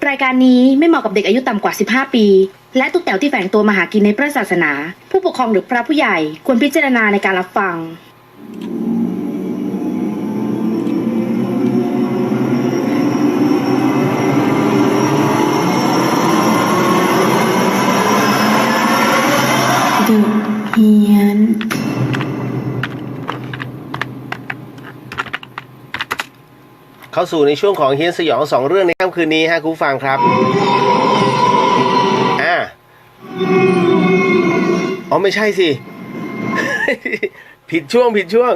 รายการนี้ไม่เหมาะกับเด็กอายุต่ำกว่า 15 ปี และทุกแถวที่แฝงตัวมาหากินในพระศาสนา ผู้ปกครองหรือพระผู้ใหญ่ควรพิจารณาในการรับฟังเดอะเฮียนเข้าสู่ในช่วงของเฮียนสยอง2เรื่องในค่ำคืนนี้ฮะคุณผู้ฟังครับอ๋อไม่ใช่สิ ผิดช่วง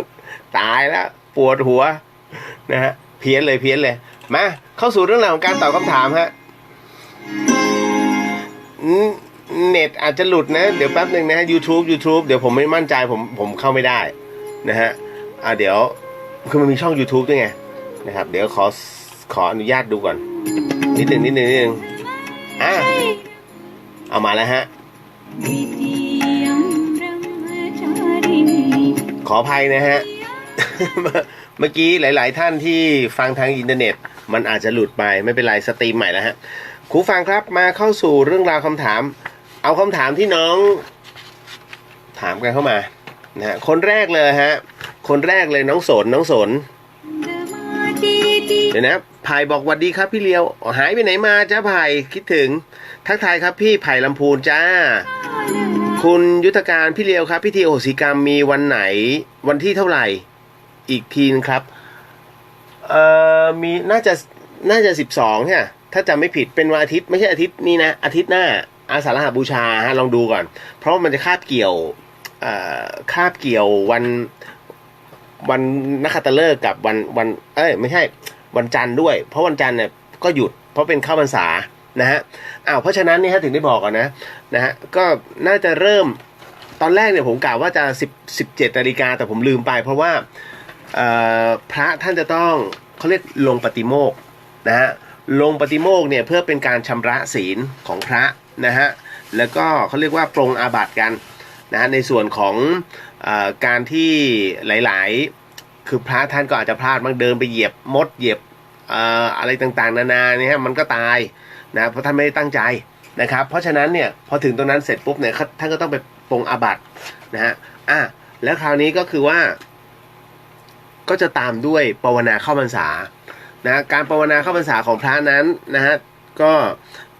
ตายแล้วปวดหัวนะฮะเพี้ยนเลยมาเข้าสู่เรื่องราวของการตอบคำถามฮะเน็ตอาจจะหลุดนะเดี๋ยวแป๊บนึงนะฮะ YouTube เดี๋ยวผมไม่มั่นใจผมเข้าไม่ได้นะฮะเดี๋ยวคือมันมีช่อง YouTube ด้วยไงนะครับเดี๋ยวขออนุญาตดูก่อนนิดนึงเอามาแล้วฮะขออภัยนะฮะ เมื่อกี้หลายๆท่านที่ฟังทางอินเทอร์เน็ตมันอาจจะหลุดไปไม่เป็นไรสตรีมใหม่แล้วฮะครูฟังครับมาเข้าสู่เรื่องราวคำถามเอาคำถามที่น้องถามกันเข้ามานะฮะคนแรกเลยน้องสนเดี๋ยวนะไผ่บอกหวัดดีครับพี่เลียวหายไปไหนมาจ้าไผ่คิดถึงทักทายครับพี่ไผ่ลำพูนจ้าคุณยุทธการพี่เลียวครับพิธีโอโหสิกรรมมีวันไหนวันที่เท่าไหร่อีกทีครับมีน่าจะ12เนี่ยถ้าจำไม่ผิดเป็นวันอาทิตย์ไม่ใช่อาทิตย์นี้นะอาทิตย์หน้าอาสาฬหบูชาฮะลองดูก่อนเพราะมันจะคาบเกี่ยววันนักขัตฤกษ์กับวันไม่ใช่วันจันทร์ด้วยเพราะวันจันทร์เนี่ยก็หยุดเพราะเป็นเข้าพรรษานะฮะเพราะฉะนั้นนี่ฮะถึงได้บอกก่อนนะฮะก็น่าจะเริ่มตอนแรกเนี่ยผมกล่าวว่าจะ17 นาฬิกาแต่ผมลืมไปเพราะว่าพระท่านจะต้องเขาเรียกลงปฏิโมกข์นะฮะลงปฏิโมกข์เนี่ยเพื่อเป็นการชำระศีลของพระนะฮะแล้วก็เขาเรียกว่าปรงอาบัติกันนะในส่วนของการที่หลายๆคือพระท่านก็อาจจะพลาดบางเดินไปเหยียบมดเหยียบอะไรต่างๆนานาเนี่ยฮะมันก็ตายนะเพราะท่านไม่ได้ตั้งใจนะครับเพราะฉะนั้นเนี่ยพอถึงตรงนั้นเสร็จปุ๊บเนี่ยท่านก็ต้องไปปรงอาบัตินะฮะแล้วคราวนี้ก็คือว่าก็จะตามด้วยภาวนาเข้าพรรษานะการภาวนาเข้าพรรษาของพระนั้นนะฮะก็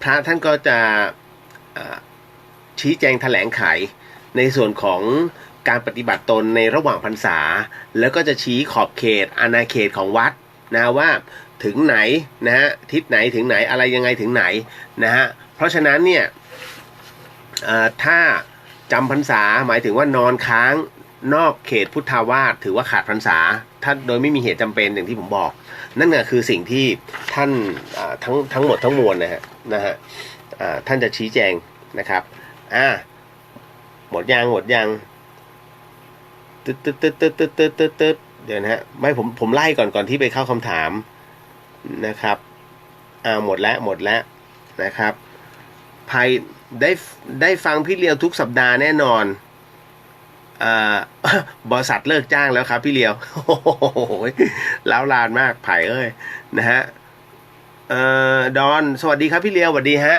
พระท่านก็จะชี้แจงแถลงไขในส่วนของการปฏิบัติตนในระหว่างพรรษาแล้วก็จะชี้ขอบเขตอาณาเขตของวัดนะว่าถึงไหนนะฮะทิศไหนถึงไหนอะไรยังไงถึงไหนนะฮะเพราะฉะนั้นเนี่ยถ้าจำพรรษาหมายถึงว่านอนค้างนอกเขตพุทธาวาสถือว่าขาดพรรษาถ้าโดยไม่มีเหตุจำเป็นอย่างที่ผมบอกนั่นก็คือสิ่งที่ท่านทั้งหมดทั้งมวลนะฮะท่านจะชี้แจงนะครับหมดยังตึ๊ดเดี๋ยวนะฮะไม่ผมไล่ก่อนที่ไปเข้าคำถามนะครับหมดแล้วนะครับไพได้ฟังพี่เลียวทุกสัปดาห์แน่นอนบริษัทเลิกจ้างแล้วครับพี่เลียวโอ้โหล้าวลานมากไผ่นะฮะดอนสวัสดีครับพี่เลียวสวัสดีฮะ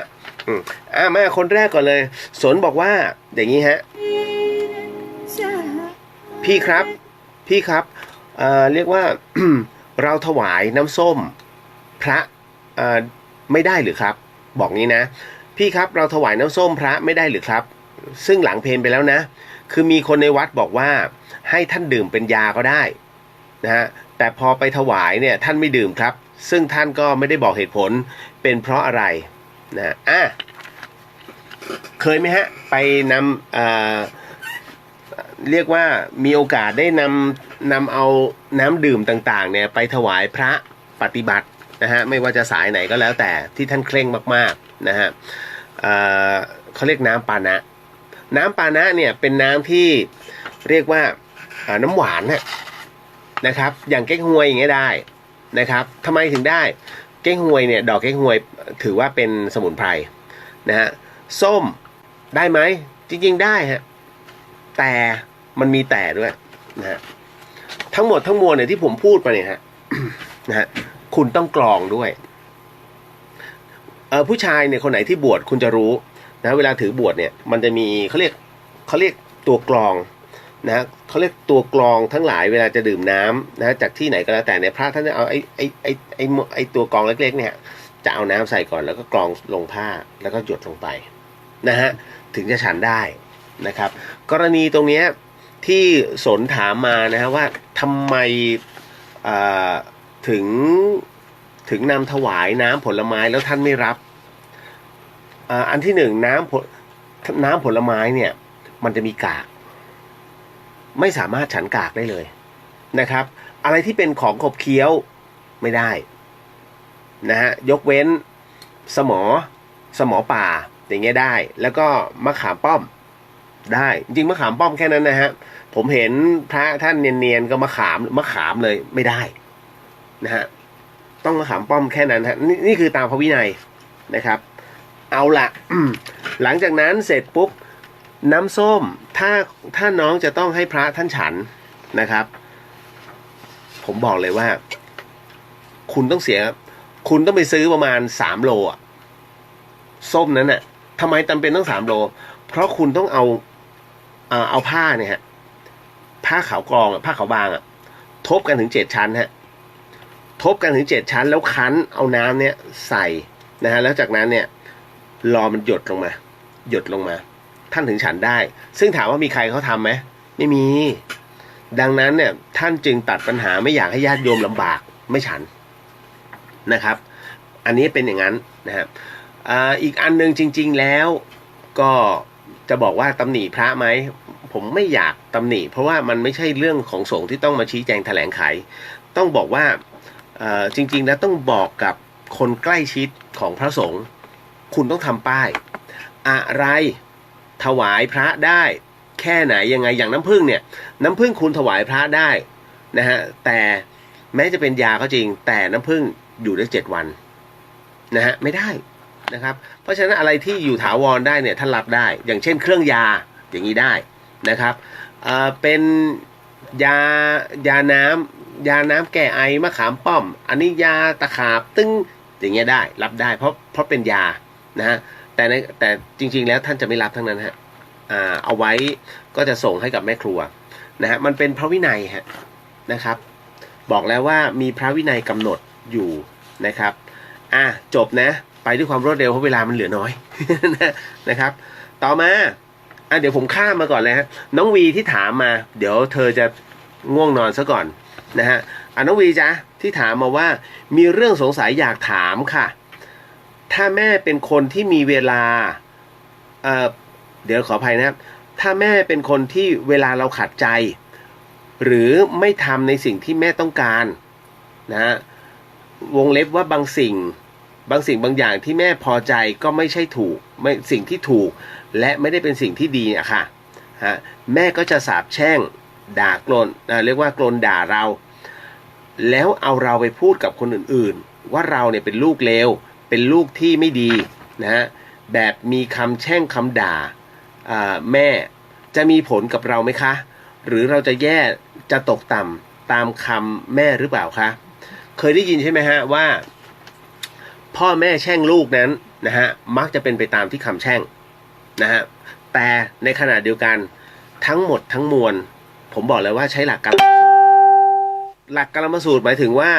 มาคนแรกก่อนเลยสนบอกว่าอย่างนี้ฮะพี่ครับเรียกว่า เราถวายน้ำส้มพระไม่ได้หรือครับบอกงี้นะพี่ครับเราถวายน้ำส้มพระไม่ได้หรือครับซึ่งหลังเพลไปแล้วนะคือมีคนในวัดบอกว่าให้ท่านดื่มเป็นยาก็ได้นะฮะแต่พอไปถวายเนี่ยท่านไม่ดื่มครับซึ่งท่านก็ไม่ได้บอกเหตุผลเป็นเพราะอะไรนะเคยไหมฮะไปนำเรียกว่ามีโอกาสได้นำเอาน้ำดื่มต่างๆเนี่ยไปถวายพระปฏิบัตินะฮะไม่ว่าจะสายไหนก็แล้วแต่ที่ท่านเคร่งมากๆนะฮะเขาเรียกน้ำปานะเนี่ยเป็นน้ำที่เรียกว่าน้ำหวานนะครับอย่างเก๊กฮวยอย่างเงี้ยได้นะครับทำไมถึงได้เก๊กฮวยเนี่ยดอกเก๊กฮวยถือว่าเป็นสมุนไพรนะฮะส้มได้ไหมจริงๆได้ฮะแต่มันมีแต่ด้วยนะฮะทั้งหมดทั้งมวลเนี่ยที่ผมพูดไปเนี่ยฮะ นะฮะคุณต้องกรองด้วย ผู้ชายเนี่ยคนไหนที่บวชคุณจะรู้นะเวลาถือบวชเนี่ยมันจะมีเขาเรียกตัวกรองนะเขาเรียกตัวกรองทั้งหลายเวลาจะดื่มน้ำนะจากที่ไหนก็แล้วแต่เนี่ยพระท่านจะเอาไอ้ตัวกรองเล็กๆเนี่ยจะเอาน้ำใส่ก่อนแล้วก็กรองลงผ้าแล้วก็หยดลงไปนะฮะถึงจะฉันได้นะครับกรณีตรงเนี้ยที่สนถามมานะฮะว่าทำไมถึงนำถวายน้ำผลไม้แล้วท่านไม่รับอันที่หนึ่งน้ำผลไม้เนี่ยมันจะมีกากไม่สามารถฉันกากได้เลยนะครับอะไรที่เป็นของขบเคี้ยวไม่ได้นะฮะยกเว้นสมอป่าอย่างเงี้ยได้แล้วก็มะขามป้อมได้จริงมะขามป้อมแค่นั้นนะฮะผมเห็นพระท่านเนียนๆก็มะขามเลยไม่ได้นะฮะต้องมะขามป้อมแค่นั้นฮะนี่คือตามพระวินัยนะครับเอาละหลังจากนั้นเสร็จปุ๊บน้ำส้มถ้าน้องจะต้องให้พระท่านฉันนะครับผมบอกเลยว่าคุณต้องไปซื้อประมาณ3 โลอ่ะส้มนั้นน่ะทำไมจำเป็นต้อง3 โลเพราะคุณต้องเอาผ้าเนี่ยฮะผ้าขาวกรองผ้าขาวบางทบกันถึง7 ชั้นฮะทบกันถึง7 ชั้นแล้วคั้นเอาน้ำเนี่ยใส่นะฮะแล้วจากนั้นเนี่ยรอมันหยดลงมาท่านถึงฉันได้ซึ่งถามว่ามีใครเขาทำไหมไม่มีดังนั้นเนี่ยท่านจึงตัดปัญหาไม่อยากให้ญาติโยมลำบากไม่ฉันนะครับอันนี้เป็นอย่างนั้นนะครับอีกอันนึงจริงๆแล้วก็จะบอกว่าตำหนิพระไหมผมไม่อยากตำหนิเพราะว่ามันไม่ใช่เรื่องของสงฆ์ที่ต้องมาชี้แจงแถลงไขต้องบอกว่าจริงๆแล้วต้องบอกกับคนใกล้ชิดของพระสงฆ์คุณต้องทำป้ายอะไรถวายพระได้แค่ไหนยังไงอย่างน้ำผึ้งเนี่ยน้ำผึ้งคุณถวายพระได้นะฮะแต่แม้จะเป็นยาก็จริงแต่น้ำผึ้งอยู่ได้7 วันนะฮะไม่ได้นะครับเพราะฉะนั้นอะไรที่อยู่ถาวรได้เนี่ยท่านรับได้อย่างเช่นเครื่องยาอย่างนี้ได้นะครับเป็นยาน้ำแก้ไอมะขามป้อมอันนี้ยาตะขาบตึ้งอย่างเงี้ยได้รับได้เพราะเป็นยานะฮะแต่จริงๆแล้วท่านจะไม่รับทั้งนั้นฮะเอาไว้ก็จะส่งให้กับแม่ครัวนะฮะมันเป็นพระวินัยฮะนะครับบอกแล้วว่ามีพระวินัยกำหนดอยู่นะครับจบนะไปด้วยความรวดเร็วเพราะเวลามันเหลือน้อย นะครับต่อมาเดี๋ยวผมข้ามมาก่อนเลยฮะน้องวีที่ถามมาเดี๋ยวเธอจะง่วงนอนซะก่อนนะฮะน้องวีจ๊ะที่ถามมาว่ามีเรื่องสงสัยอยากถามค่ะถ้าแม่เป็นคนที่มีเวลาเดี๋ยวขออภัยนะครับถ้าแม่เป็นคนที่เวลาเราขัดใจหรือไม่ทำในสิ่งที่แม่ต้องการนะฮะวงเล็บว่าบางสิ่งบางอย่างที่แม่พอใจก็ไม่ใช่ถูกไม่สิ่งที่ถูกและไม่ได้เป็นสิ่งที่ดีอะค่ะแม่ก็จะสาปแช่งด่ากลนเรียกว่ากลนด่าเราแล้วเอาเราไปพูดกับคนอื่นๆว่าเราเนี่ยเป็นลูกเลวเป็นลูกที่ไม่ดีนะฮะแบบมีคำแช่งคำด่าแม่จะมีผลกับเราไหมคะหรือเราจะแย่จะตกต่ำตามคำแม่หรือเปล่าคะเคยได้ยินใช่ไหมฮะว่าพ่อแม่แช่งลูกนั้นนะฮะมักจะเป็นไปตามที่คำแช่งนะฮะแต่ในขณะเดียวกันทั้งหมดทั้งมวลผมบอกเลยว่าใช้หลักกรรมสูตรหมายถึงว่า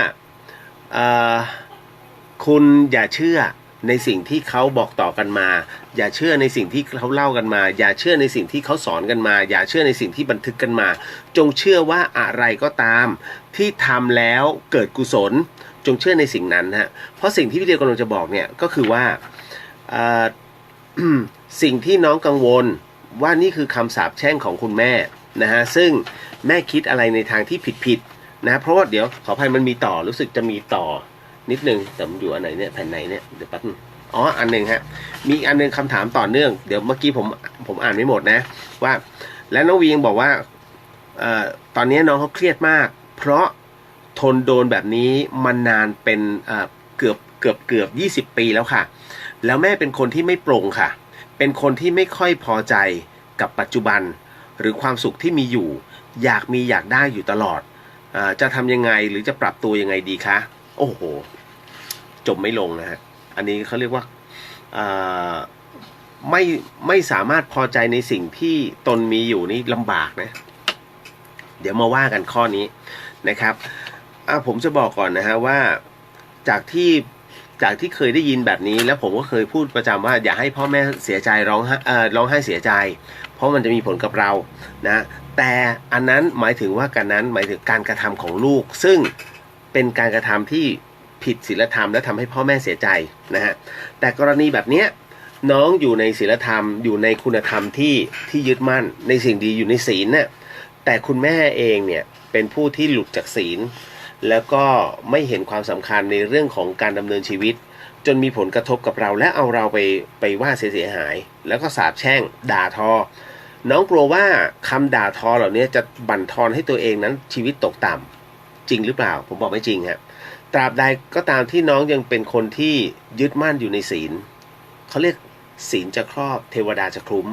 คุณอย่าเชื่อในสิ่งที่เขาบอกต่อกันมาอย่าเชื่อในสิ่งที่เขาเล่ากันมาอย่าเชื่อในสิ่งที่เขาสอนกันมาอย่าเชื่อในสิ่งที่บันทึกกันมาจงเชื่อว่าอะไรก็ตามที่ทำแล้วเกิดกุศลจงเชื่อในสิ่งนั้นฮะเพราะสิ่งที่พี่เดียวกำลังจะบอกเนี่ยก็คือว่าสิ่งที่น้องกังวลว่านี่คือคำสาปแช่งของคุณแม่นะฮะซึ่งแม่คิดอะไรในทางที่ผิดนะเพราะว่าเดี๋ยวขออภัยมันมีต่อรู้สึกจะมีต่อนิดนึงแต่มันอยู่อันไหนเนี่ยแผ่นไหนเนี่ยเดี๋ยวแป๊บนึงอันนึงฮะมีอันนึงคำถามต่อเนื่องเดี๋ยวเมื่อกี้ผมอ่านไม่หมดนะว่าและน้องวียังบอกว่าตอนนี้น้องเขาเครียดมากเพราะทนโดนแบบนี้มานานเป็นเกือบ20 ปีแล้วค่ะแล้วแม่เป็นคนที่ไม่ปลงค่ะเป็นคนที่ไม่ค่อยพอใจกับปัจจุบันหรือความสุขที่มีอยู่อยากได้อยู่ตลอดจะทำยังไงหรือจะปรับตัวยังไงดีคะโอ้โหจบไม่ลงนะฮะอันนี้เขาเรียกว่า อ่าไม่ไม่สามารถพอใจในสิ่งที่ตนมีอยู่นี่ลำบากนะเดี๋ยวมาว่ากันข้อนี้นะครับผมจะบอกก่อนนะฮะว่าจากที่เคยได้ยินแบบนี้แล้วผมก็เคยพูดประจำว่าอย่าให้พ่อแม่เสียใจร้องไห้เสียใจเพราะมันจะมีผลกับเรานะแต่อันนั้นหมายถึงว่าการนั้นหมายถึงการกระทำของลูกซึ่งเป็นการกระทำที่ผิดศีลธรรมและทำให้พ่อแม่เสียใจนะฮะแต่กรณีแบบเนี้ยน้องอยู่ในศีลธรรมอยู่ในคุณธรรมที่ยึดมั่นในสิ่งดีอยู่ในศีลเนี่ยแต่คุณแม่เองเนี่ยเป็นผู้ที่หลุดจากศีลแล้วก็ไม่เห็นความสำคัญในเรื่องของการดำเนินชีวิตจนมีผลกระทบกับเราและเอาเราไปว่าเสียหายแล้วก็สาปแช่งด่าทอน้องกลัวว่าคำด่าทอเหล่านี้จะบั่นทอนให้ตัวเองนั้นชีวิตตกต่ำจริงหรือเปล่าผมบอกไม่จริงฮะตราบใดก็ตามที่น้องยังเป็นคนที่ยึดมั่นอยู่ในศีลเขาเรียกศีลจะครอบเทวดาจะคลุ้ม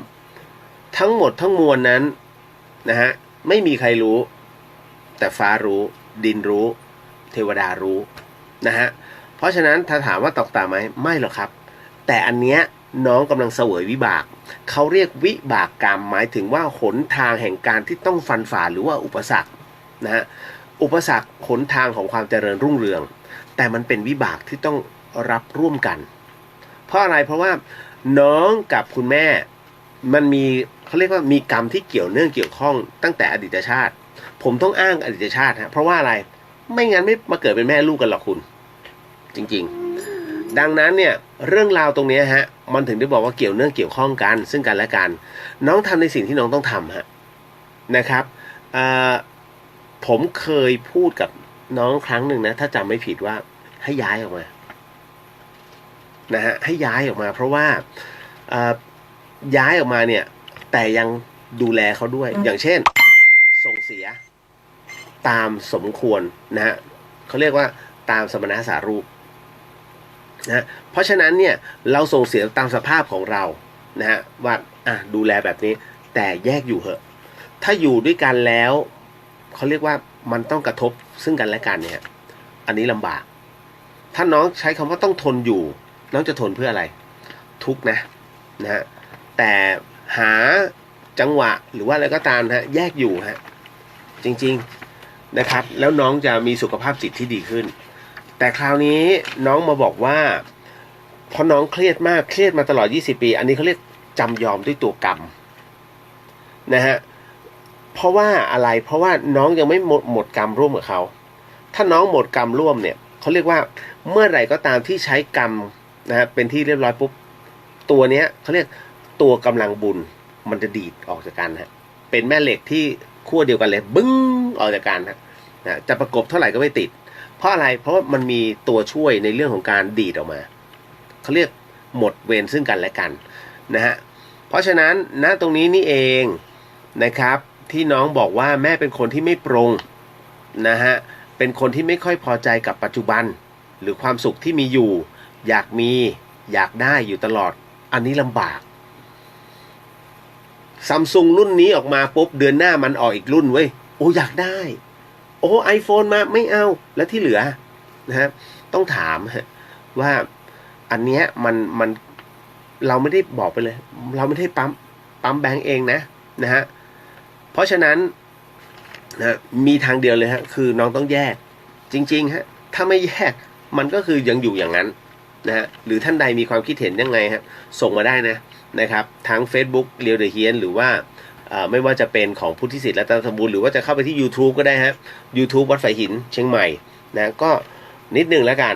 ทั้งหมดทั้งมวลนั้นนะฮะไม่มีใครรู้แต่ฟ้ารู้ดินรู้เทวดารู้นะฮะเพราะฉะนั้นถ้าถามว่าตกต่ำไหมไม่หรอกครับแต่อันเนี้ยน้องกำลังเสวยวิบากเขาเรียกวิบากกรรมหมายถึงว่าหนทางแห่งการที่ต้องฟันฝ่าหรือว่าอุปสรรคนะฮะอุปสรรคหนทางของความเจริญรุ่งเรืองแต่มันเป็นวิบากที่ต้องรับร่วมกันเพราะอะไรเพราะว่าน้องกับคุณแม่มันมีเขาเรียกว่ามีกรรมที่เกี่ยวเนื่องเกี่ยวข้องตั้งแต่อดีตชาติผมต้องอ้างอดีตชาติฮะเพราะว่าอะไรไม่งั้นไม่มาเกิดเป็นแม่ลูกกันหรอกคุณจริงๆดังนั้นเนี่ยเรื่องราวตรงนี้ฮะมันถึงได้บอกว่าเกี่ยวเนื่องเกี่ยวข้องกันซึ่งกันและกันน้องทำในสิ่งที่น้องต้องทำฮะนะครับผมเคยพูดกับน้องครั้งหนึ่งนะถ้าจำไม่ผิดว่าให้ย้ายออกมานะฮะให้ย้ายออกมาเพราะว่าย้ายออกมาเนี่ยแต่ยังดูแลเขาด้วยอย่างเช่นส่งเสียตามสมควรนะฮะเขาเรียกว่าตามสมณสารูปนะเพราะฉะนั้นเนี่ยเราส่งเสียตามสภาพของเรานะฮะว่าดูแลแบบนี้แต่แยกอยู่เหอะถ้าอยู่ด้วยกันแล้วเขาเรียกว่ามันต้องกระทบซึ่งกันและกันเนี่ยอันนี้ลำบากถ้าน้องใช้คำว่าต้องทนอยู่น้องจะทนเพื่ออะไรทุกนะฮะแต่หาจังหวะหรือว่าอะไรก็ตามฮะแยกอยู่ฮะจริงๆนะครับแล้วน้องจะมีสุขภาพจิตที่ดีขึ้นแต่คราวนี้น้องมาบอกว่าเพราะน้องเครียดมากเครียดมาตลอด20 ปีอันนี้เขาเรียกจำยอมด้วยตัวกรรมนะฮะเพราะว่าอะไรเพราะว่าน้องยังไม่หมดกรรมร่วมกับเขาถ้าน้องหมดกรรมร่วมเนี่ยเขาเรียกว่าเมื่อไหร่ก็ตามที่ใช้กรรมนะฮะเป็นที่เรียบร้อยปุ๊บตัวเนี้ยเขาเรียกตัวกำลังบุญมันจะดีดออกจากกันฮะเป็นแม่เหล็กที่ขั้วเดียวกันเลยบึ้งออกจากกันฮะจะประกบเท่าไหร่ก็ไม่ติดเพราะอะไรเพราะว่ามันมีตัวช่วยในเรื่องของการดีดออกมาเขาเรียกหมดเวรซึ่งกันและกันนะฮะเพราะฉะนั้นณตรงนี้นี่เองนะครับที่น้องบอกว่าแม่เป็นคนที่ไม่ปรงนะฮะเป็นคนที่ไม่ค่อยพอใจกับปัจจุบันหรือความสุขที่มีอยู่อยากมีอยากได้อยู่ตลอดอันนี้ลำบากซัมซุงรุ่นนี้ออกมาปุ๊บเดือนหน้ามันออกอีกรุ่นเว้ยโอ้อยากได้โอ้ไอโฟนมาไม่เอาแล้วที่เหลือนะฮะต้องถามว่าอันเนี้ยมันเราไม่ได้บอกไปเลยเราไม่ได้ปั๊มแบงก์เองนะฮะเพราะฉะนั้นนะมีทางเดียวเลยฮะคือน้องต้องแยกจริงๆฮะถ้าไม่แยกมันก็คือยังอยู่อย่างนั้นนะฮะหรือท่านใดมีความคิดเห็นยังไงฮะส่งมาได้นะครับทั้ง Facebook เรียวเดอะเฮียนหรือว่าไม่ว่าจะเป็นของพุทธิสิทธิ์และตาสมบูรณ์หรือว่าจะเข้าไปที่ YouTube ก็ได้ฮะ YouTube วัดไฟหินเชียงใหม่นะก็นิดนึงแล้วกัน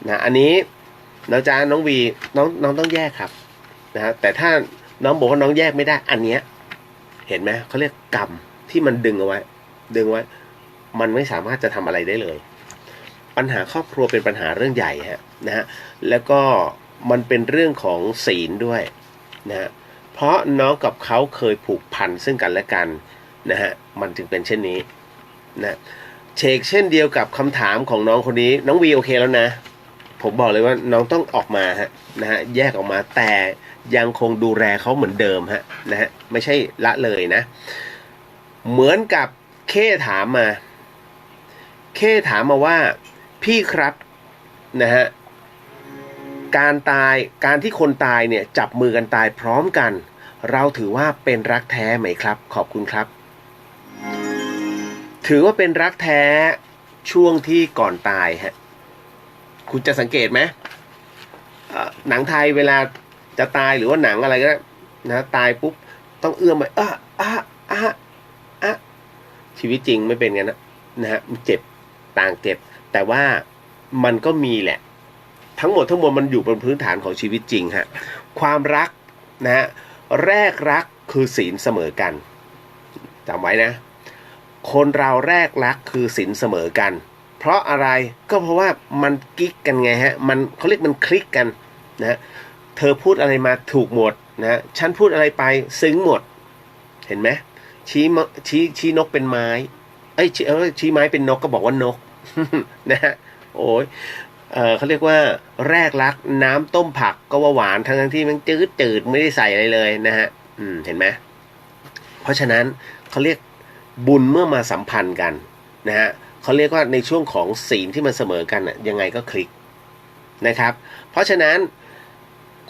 นะอันนี้นะจ๊ะน้องวีน้องต้องแยกครับนะฮะแต่ถ้าน้องบอกว่าน้องแยกไม่ได้อันเนี้ยเห็นไหมเขาเรียกกรรมที่มันดึงเอาไว้มันไม่สามารถจะทำอะไรได้เลยปัญหาครอบครัวเป็นปัญหาเรื่องใหญ่ฮะนะฮะแล้วก็มันเป็นเรื่องของศีลด้วยนะฮะเพราะน้องกับเขาเคยผูกพันซึ่งกันและกันนะฮะมันจึงเป็นเช่นนี้นะเชกเช่นเดียวกับคำถามของน้องคนนี้น้องวีโอเคแล้วนะผมบอกเลยว่าน้องต้องออกมาฮะนะฮะแยกออกมาแต่ยังคงดูแลเขาเหมือนเดิมฮะนะฮะไม่ใช่ละเลยนะเหมือนกับเคถามมาว่าพี่ครับนะฮะ การที่คนตายเนี่ยจับมือกันตายพร้อมกันเราถือว่าเป็นรักแท้ไหมครับขอบคุณครับถือว่าเป็นรักแท้ช่วงที่ก่อนตายฮะคุณจะสังเกตไหมหนังไทยเวลาจะตายหรือว่าหนังอะไรก็ได้นะตายปุ๊บต้องเอื้อมไปชีวิตจริงไม่เป็นงั้นนะฮะเจ็บต่างเจ็บแต่ว่ามันก็มีแหละทั้งหมดมันอยู่บนพื้นฐานของชีวิตจริงฮะความรักนะฮะแรกรักคือศีลเสมอกันจำไว้นะคนเราแรกรักคือศีลเสมอกันเพราะอะไรก็เพราะว่ามันกิ๊กกันไงฮะเขาเรียกมันคลิกกันนะเธอพูดอะไรมาถูกหมดนะฉันพูดอะไรไปซึ้งหมดเห็นไหมชี้นกเป็นไม้ชี้ไม้เป็นนกก็บอกว่านก นะฮะโอ้ยเขาเรียกว่าแรกรักน้ำต้มผักก็ว่าหวานทั้งที่มันจืดไม่ได้ใส่อะไรเลยนะฮะเห็นไหมเพราะฉะนั้นเขาเรียกบุญเมื่อมาสัมพันธ์กันนะฮะเขาเรียกว่าในช่วงของศีลที่มันเสมอกันยังไงก็คลิกนะครับเพราะฉะนั้น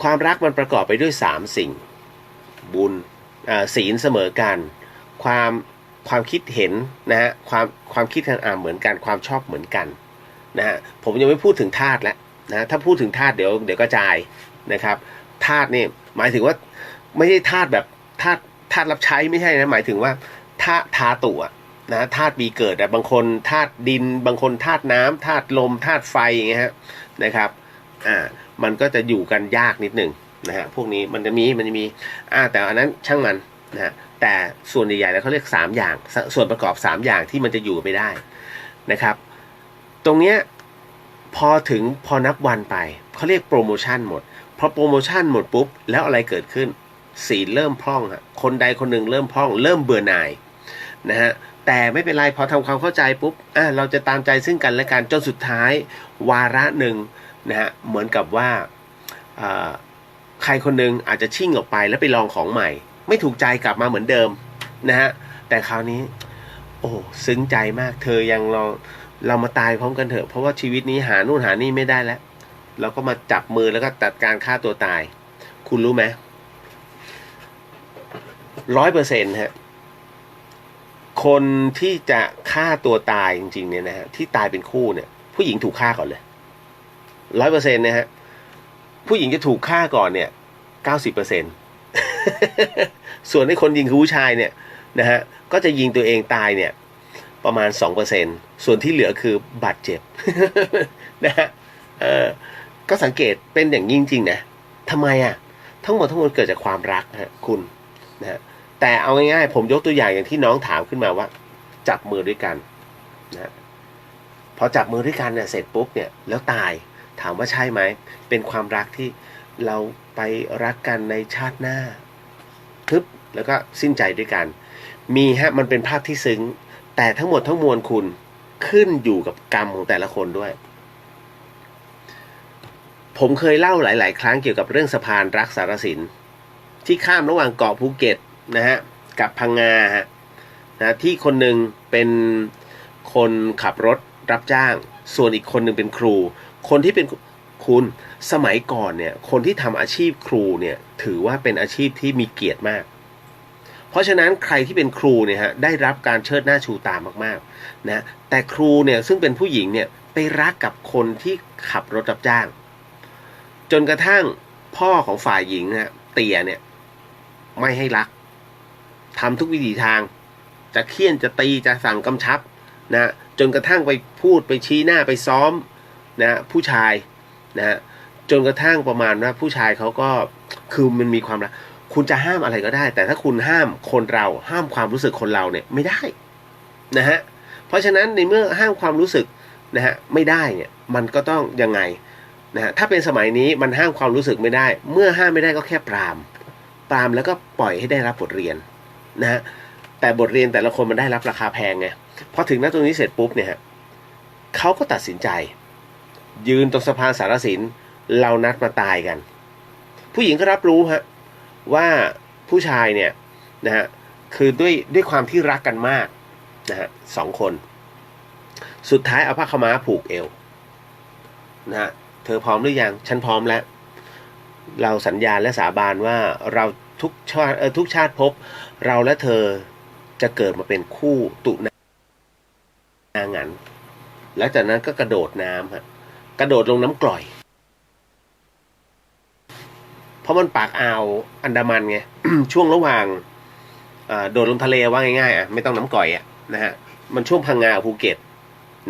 ความรักมันประกอบไปด้วย3สิ่งบุญศีลเสมอกันความคิดเห็นนะฮะความคิดกันเหมือนกันความชอบเหมือนกันนะฮะผมยังไม่พูดถึงธาตุแล้วนะถ้าพูดถึงธาตุเดี๋ยวกระจายนะครับธาตุนี่หมายถึงว่าไม่ใช่ธาตุแบบธาตุรับใช้ไม่ใช่นะหมายถึงว่าธาตุนะธาตุปีเกิดบางคนธาตุดินบางคนธาตุน้ำธาตุลมธาตุไฟอย่างเงี้ยนะครับมันก็จะอยู่กันยากนิดหนึ่งนะฮะพวกนี้มันจะมีแต่อันนั้นช่างมันนะฮะแต่ส่วนใหญ่ๆแล้วเขาเรียก3อย่างส่วนประกอบ3อย่างที่มันจะอยู่ไม่ได้นะครับตรงเนี้ยพอนับวันไปเขาเรียกโปรโมชั่นหมดพอโปรโมชั่นหมดปุ๊บแล้วอะไรเกิดขึ้นศีลเริ่มพร่องคนใดคนหนึ่งเริ่มพร่องเริ่มเบื่อหน่ายนะฮะแต่ไม่เป็นไรพอทำความเข้าใจปุ๊บเราจะตามใจซึ่งกันและกันจนสุดท้ายวาระหนึ่งนะฮะเหมือนกับว่าใครคนหนึ่งอาจจะชิ่งออกไปแล้วไปลองของใหม่ไม่ถูกใจกลับมาเหมือนเดิมนะฮะแต่คราวนี้โอ้ซึ้งใจมากเธอยังเรามาตายพร้อมกันเถอะเพราะว่าชีวิตนี้หานู่นหานี่ไม่ได้แล้วเราก็มาจับมือแล้วก็ตัดการฆ่าตัวตายคุณรู้ไหม100%ฮะคนที่จะฆ่าตัวตายจริงๆเนี่ยนะฮะที่ตายเป็นคู่เนี่ยผู้หญิงถูกฆ่าก่อนเลย100%นะฮะผู้หญิงจะถูกฆ่าก่อนเนี่ย90% ส่วนไอ้คนยิงคือผู้ชายเนี่ยนะฮะก็จะยิงตัวเองตายเนี่ยประมาณ 2% ส่วนที่เหลือคือบาดเจ็บ นะฮะก็สังเกตเป็นอย่างยิ่งจริงนะทำไมทั้งหมดเกิดจากความรักฮะคุณนะฮะแต่เอาง่ายๆผมยกตัวอย่างที่น้องถามขึ้นมาว่าจับมือด้วยกันนะพอจับมือด้วยกันเนี่ยเสร็จปุ๊บเนี่ยแล้วตายถามว่าใช่ไหมเป็นความรักที่เราไปรักกันในชาติหน้าแล้วก็สิ้นใจด้วยกันมีมันเป็นภาพที่ซึ้งแต่ทั้งหมดทั้งมวลคุณขึ้นอยู่กับกรรมของแต่ละคนด้วยผมเคยเล่าหลายๆครั้งเกี่ยวกับเรื่องสะพานรักสารสินที่ข้ามระหว่างเกาะภูเก็ตนะฮะกับพังงานะที่คนหนึ่งเป็นคนขับรถรับจ้างส่วนอีกคนหนึ่งเป็นครูคนที่เป็นคุณสมัยก่อนเนี่ยคนที่ทำอาชีพครูเนี่ยถือว่าเป็นอาชีพที่มีเกียรติมากเพราะฉะนั้นใครที่เป็นครูเนี่ยได้รับการเชิดหน้าชูตามากๆนะแต่ครูเนี่ยซึ่งเป็นผู้หญิงเนี่ยไปรักกับคนที่ขับรถรับจ้างจนกระทั่งพ่อของฝ่ายหญิงเตี่ยเนี่ยไม่ให้รักทำทุกวิถีทางจะเคี่ยนจะตีจะสั่งกำชับนะจนกระทั่งไปพูดไปชี้หน้าไปซ้อมนะผู้ชายนะจนกระทั่งประมาณว่าผู้ชายเขาก็คือมันมีความรักคุณจะห้ามอะไรก็ได้แต่ถ้าคุณห้ามคนเราห้ามความรู้สึกคนเราเนี่ยไม่ได้นะฮะเพราะฉะนั้นในเมื่อห้ามความรู้สึกนะฮะไม่ได้เนี่ยมันก็ต้องยังไงนะฮะถ้าเป็นสมัยนี้มันห้ามความรู้สึกไม่ได้เมื่อห้ามไม่ได้ก็แค่ปรามแล้วก็ปล่อยให้ได้รับบทเรียนนะฮะแต่บทเรียนแต่ละคนมันได้รับราคาแพงไงพอถึงณตรงนี้เสร็จปุ๊บเนี่ยฮะเขาก็ตัดสินใจยืนตรงสะพานสารสินเรานัดมาตายกันผู้หญิงก็รับรู้ฮะว่าผู้ชายเนี่ยนะฮะคือด้วยความที่รักกันมากนะฮะ2 คนสุดท้ายเอาผ้าขาวม้าผูกเอวนะฮะ เธอพร้อมหรือยังฉันพร้อมแล้วเราสัญญาและสาบานว่าเราทุกชาติภพเราและเธอจะเกิดมาเป็นคู่ตุนางันแล้วจากนั้นก็กระโดดน้ำฮะกระโดดลงน้ำกร่อยเพราะมันปากอ่าวอันดามันไง ช่วงระหว่างโดดลงทะเลว่าง่ายๆไม่ต้องน้ำกร่อยนะฮะมันช่วงพังงาภูเก็ต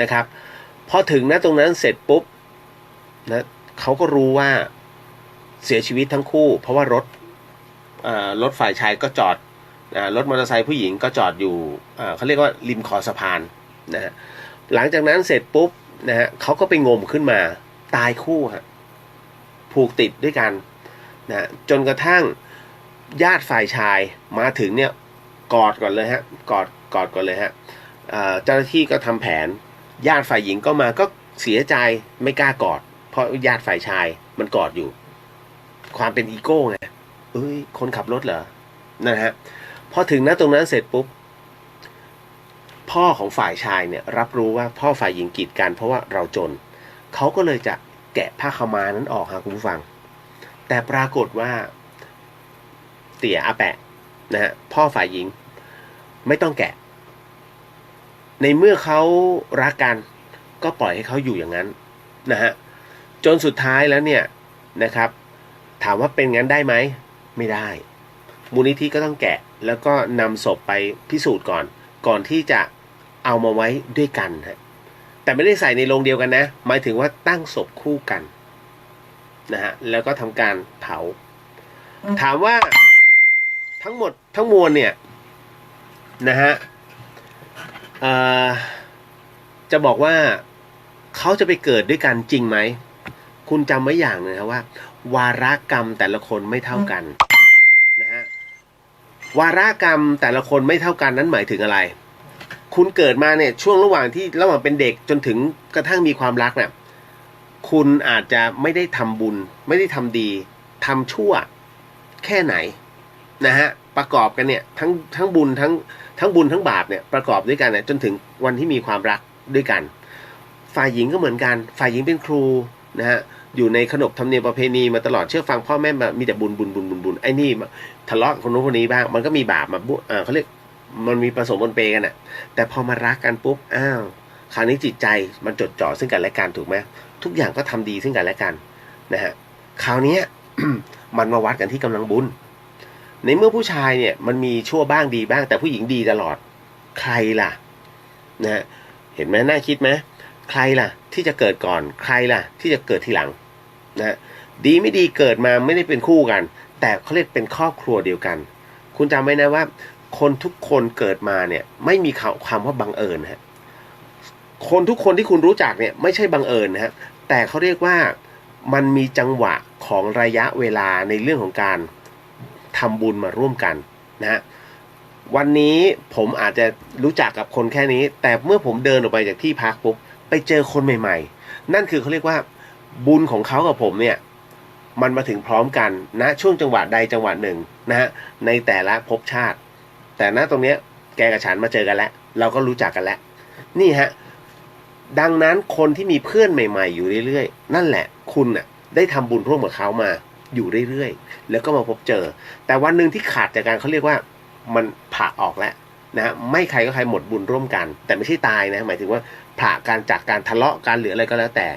นะครับพอถึงนะตรงนั้นเสร็จปุ๊บนะเขาก็รู้ว่าเสียชีวิตทั้งคู่เพราะว่ารถฝ่ายชายก็จอดรถมอเตอร์ไซค์ผู้หญิงก็จอดอยู่เขาเรียกว่าริมคอสะพานนะฮะหลังจากนั้นเสร็จปุ๊บนะฮะเขาก็ไปงมขึ้นมาตายคู่ฮะผูกติดด้วยกันนะจนกระทั่งญาติฝ่ายชายมาถึงเนี่ยกอดก่อนเลยฮะกอดก่อนเลยฮะเจ้าหน้าที่ก็ทำแผนญาติฝ่ายหญิงก็มาก็เสียใจไม่กล้ากอดเพราะญาติฝ่ายชายมันกอดอยู่ความเป็นอีโก้ไงคนขับรถเหรอนะฮะพอถึงตรงนั้นเสร็จปุ๊บพ่อของฝ่ายชายเนี่ยรับรู้ว่าพ่อฝ่ายหญิงกีดกันเพราะว่าเราจนเขาก็เลยจะแกะผ้าขาวม้านั้นออกครับคุณผู้ฟังแต่ปรากฏว่าเตี่ยอาแปะนะฮะพ่อฝ่ายหญิงไม่ต้องแกะในเมื่อเขารักกันก็ปล่อยให้เขาอยู่อย่างนั้นนะฮะจนสุดท้ายแล้วเนี่ยนะครับถามว่าเป็นงั้นได้ไหมไม่ได้มูลนิธิก็ต้องแกะแล้วก็นำศพไปพิสูจน์ก่อนที่จะเอามาไว้ด้วยกันฮะแต่ไม่ได้ใส่ในโรงเดียวกันนะหมายถึงว่าตั้งศพคู่กันนะฮะแล้วก็ทำการเผาถามว่าทั้งหมดทั้งมวลเนี่ยนะฮะจะบอกว่าเขาจะไปเกิดด้วยกันจริงไหมคุณจำไว้อย่างนึงนะว่าวาระกรรมแต่ละคนไม่เท่ากันนะฮะวาระกรรมแต่ละคนไม่เท่ากันนั้นหมายถึงอะไรคุณเกิดมาเนี่ยช่วงระหว่างเป็นเด็กจนถึงกระทั่งมีความรักเนี่ยคุณอาจจะไม่ได้ทำบุญไม่ได้ทำดีทำชั่วแค่ไหนนะฮะประกอบกันเนี่ยทั้งบุญทั้งบุญทั้งบาปเนี่ยประกอบด้วยกันเนี่ยจนถึงวันที่มีความรักด้วยกันฝ่ายหญิงก็เหมือนกันฝ่ายหญิงเป็นครูนะฮะอยู่ในขนบธรรมเนียมประเพณีมาตลอดเชื่อฟังพ่อแม่มีแต่บุญไอ้นี่ทะเลาะคนโน้นคนนี้บ้างมันก็มีบาปมาเขาเรียกมันมีผสมปนเปกันน่ะแต่พอมารักกันปุ๊บคราวนี้จิตใจมันจดจ่อซึ่งกันและกันถูกไหมทุกอย่างก็ทำดีซึ่งกันและกันนะฮะคราวนี้ มันมาวัดกันที่กำลังบุญในเมื่อผู้ชายเนี่ยมันมีชั่วบ้างดีบ้างแต่ผู้หญิงดีตลอดใครล่ะนะเห็นไหมน่าคิดไหมใครล่ะที่จะเกิดก่อนใครล่ะที่จะเกิดทีหลังนะดีไม่ดีเกิดมาไม่ได้เป็นคู่กันแต่เขาเรียกเป็นครอบครัวเดียวกันคุณจำไว้นะว่าคนทุกคนเกิดมาเนี่ยไม่มีคำว่าบังเอิญฮะคนทุกคนที่คุณรู้จักเนี่ยไม่ใช่บังเอิญนะฮะแต่เขาเรียกว่ามันมีจังหวะของระยะเวลาในเรื่องของการทำบุญมาร่วมกันนะฮะวันนี้ผมอาจจะรู้จักกับคนแค่นี้แต่เมื่อผมเดินออกไปจากที่พักปุ๊บไปเจอคนใหม่ๆนั่นคือเขาเรียกว่าบุญของเขากับผมเนี่ยมันมาถึงพร้อมกันนะช่วงจังหวะใดจังหวะหนึ่งนะฮะในแต่ละภพชาติแต่ณตรงเนี้ยแกกับฉันมาเจอกันแล้วเราก็รู้จักกันแล้วนี่ฮะดังนั้นคนที่มีเพื่อนใหม่ๆอยู่เรื่อยๆนั่นแหละคุณน่ะได้ทำบุญร่วมกับเขามาอยู่เรื่อยๆแล้วก็มาพบเจอแต่วันหนึ่งที่ขาดจากการเขาเรียกว่ามันผ่าออกแล้วนะไม่ใครก็ใครหมดบุญร่วมกันแต่ไม่ใช่ตายนะหมายถึงว่าผ่าการจากการทะเลาะการเหลืออะไรก็แล้วแต่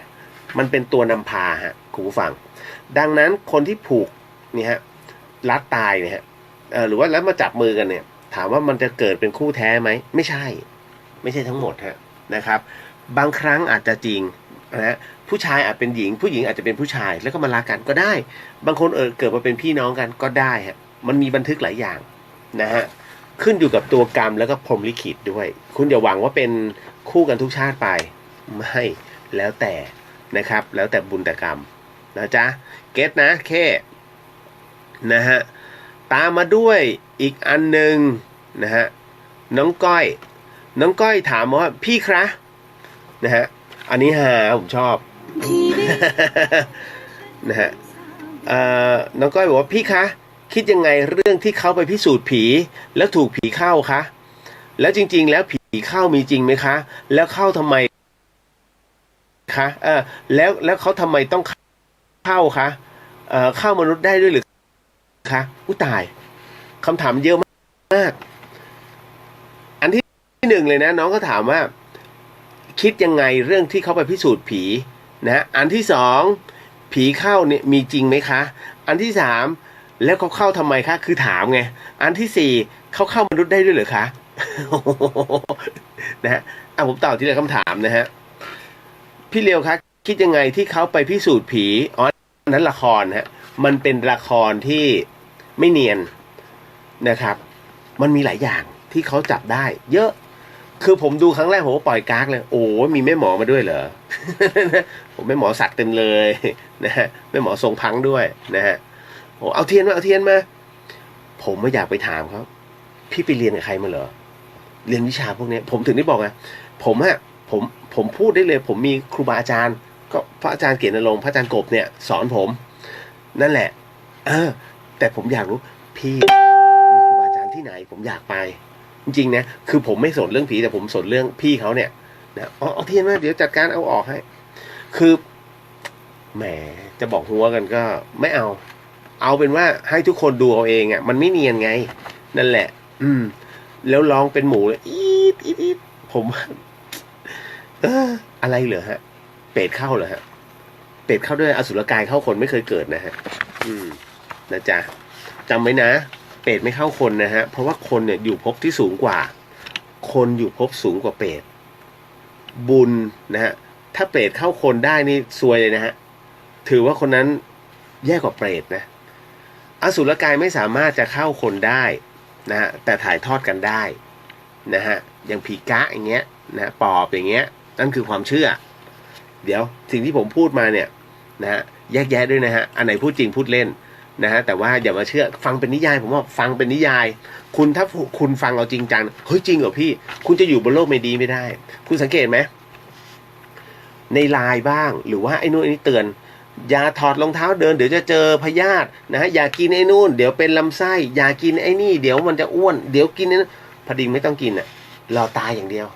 มันเป็นตัวนำพาฮะคุณผู้ฟังดังนั้นคนที่ผูกนี่ฮะรัดตายเนี่ยฮะหรือว่าแล้วมาจับมือกันเนี่ยถามว่ามันจะเกิดเป็นคู่แท้ไหมไม่ใช่ทั้งหมดฮะนะครับบางครั้งอาจจะจริงนะฮะผู้ชายอาจเป็นหญิงผู้หญิงอาจจะเป็นผู้ชายแล้วก็มารักกันก็ได้บางคนเกิดมาเป็นพี่น้องกันก็ได้ฮะมันมีบันทึกหลายอย่างนะฮะขึ้นอยู่กับตัวกรรมแล้วก็พรหมลิขิตด้วยคุณอย่าหวังว่าเป็นคู่กันทุกชาติไปไม่แล้วแต่นะครับแล้วแต่บุญแต่กรรมนะจ๊ะเก็ตนะแค่นะฮะตามมาด้วยอีกอันหนึ่งนะฮะน้องก้อยถามว่าพี่คะนะฮะอันนี้ผมชอบ นะฮะน้องก้อยบอกว่าพี่คะคิดยังไงเรื่องที่เขาไปพิสูจน์ผีแล้วถูกผีเข้าคะแล้วจริงๆแล้วผีเข้ามีจริงไหมคะแล้วเข้าทำไม คะแล้วเขาทำไมต้องเข้าคะเข้ามนุษย์ได้ด้วยหรือคะผู้ตายคำถามเยอะมากอันที่หนึ่งเลยนะน้องก็ถามว่าคิดยังไงเรื่องที่เขาไปพิสูจน์ผีนะอันที่สองผีเข้าเนี่ยมีจริงไหมคะอันที่สามแล้วเขาเข้าทำไมคะคือถามไงอันที่สี่เขาเข้ามนุษย์ได้ด้วยหรือคะ นะฮะผมตอบทีละคำถามนะฮะพี่เลียวคะคิดยังไงที่เขาไปพิสูจน์ผีนั้นละครฮะมันเป็นละครที่ไม่เนียนนะครับมันมีหลายอย่างที่เขาจับได้เยอะคือผมดูครั้งแรกผมก็ปล่อยก๊ากเลยโอ้มีแม่หมอมาด้วยเหรอ ผมแม่หมอสักเต็มเลยนะฮะแม่หมอทรงพังด้วยนะฮะโอ้เอาเทียนมาผมไม่อยากไปถามเขาพี่ไปเรียนกับใครมาเหรอเรียนวิชาพวกนี้ผมถึงได้บอกไงผมพูดได้เลยผมมีครูบาอาจารย์ก็พระอาจารย์เกียรติณรงค์พระอาจารย์กบเนี่ยสอนผมนั่นแหละแต่ผมอยากรู้พี่มีครูบาอาจารย์ที่ไหนผมอยากไปจริงๆนะคือผมไม่สนเรื่องผีแต่ผมสนเรื่องพี่เขาเนี่ยนะเอาเทียนมาเดี๋ยวจัดการเอาออกให้คือแหมจะบอกหัวกันก็ไม่เอาเป็นว่าให้ทุกคนดูเอาเองอ่ะมันไม่เนียนไงนั่นแหละแล้วร้องเป็นหมูเลยอีดผมอะไรเหรอฮะเปรตเข้าเหรอฮะเปรตเข้าด้วยอสุรกายเข้าคนไม่เคยเกิดนะฮะนะจ๊ะจำไว้นะเปรตไม่เข้าคนนะฮะเพราะว่าคนเนี่ยอยู่ภพที่สูงกว่าคนอยู่ภพสูงกว่าเปรตบุญนะฮะถ้าเปรตเข้าคนได้นี่ซวยเลยนะฮะถือว่าคนนั้นแย่กว่าเปรตนะอสุรกายไม่สามารถจะเข้าคนได้นะฮะแต่ถ่ายทอดกันได้นะฮะอย่างผีกะอย่างเงี้ยนะปอบอย่างเงี้ยนั่นคือความเชื่อเดี๋ยวสิ่งที่ผมพูดมาเนี่ยนะฮะแยกแยะด้วยนะฮะอันไหนพูดจริงพูดเล่นนะฮะแต่ว่าอย่ามาเชื่อฟังเป็นนิยายผมว่าฟังเป็นนิยายคุณถ้าคุณฟังเอาจริงจังเฮ้ยจริงเหรอพี่คุณจะอยู่บนโลกไม่ดีไม่ได้คุณสังเกตไหมในไลน์บ้างหรือว่าไอ้นู่นไอ้นี่เตือนอย่าถอดรองเท้าเดินเดี๋ยวจะเจอพยาธินะฮะอย่ากินไอ้นู่นเดี๋ยวเป็นลำไส้อย่ากินไอ้นี่เดี๋ยวมันจะอ้วนเดี๋ยวกินนั้นพอดีไม่ต้องกินอ่ะรอตายอย่างเดียว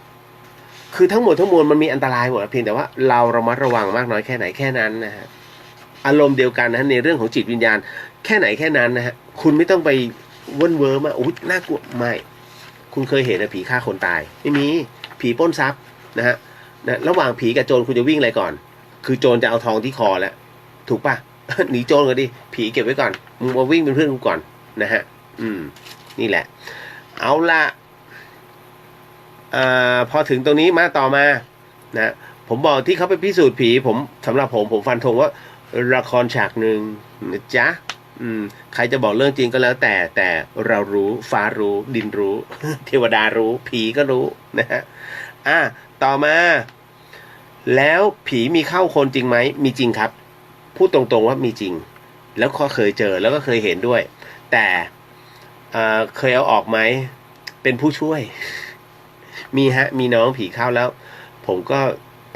คือทั้งหมดทั้งมวลมันมีอันตรายหมดเพียงแต่ว่าเราระมัดระวังมากน้อยแค่ไหนแค่นั้นนะฮะอารมณ์เดียวกันนะในเรื่องของจิตวิญญาณแค่ไหนแค่นั้นนะฮะคุณไม่ต้องไปเว่นเวอร์มาอุ๊ยน่ากลัวไม่คุณเคยเห็นผีฆ่าคนตายไม่มีผีปล้นทรัพย์นะฮะระหว่างผีกับโจรคุณจะวิ่งอะไรก่อนคือโจรจะเอาทองที่คอแล้วถูกปะ หนีโจรก็ดิผีเก็บไว้ก่อนมึงมาวิ่งเป็นเพื่อนกูก่อนนะฮะนี่แหละเอาละพอถึงตรงนี้มาต่อมานะผมบอกที่เขาไปพิสูจน์ผีผมสำหรับผมฟันธงว่าละครฉากหนึ่งนะจ๊ะใครจะบอกเรื่องจริงก็แล้วแต่เรารู้ฟ้ารู้ดินรู้ เทวดารู้ผีก็รู้นะฮะต่อมาแล้วผีมีเข้าคนจริงไหมมีจริงครับพูดตรงๆว่ามีจริงแล้วก็เคยเจอแล้วก็เคยเห็นด้วยแต่เคยเอาออกไหมเป็นผู้ช่วยมีน้องผีเข้าแล้วผมก็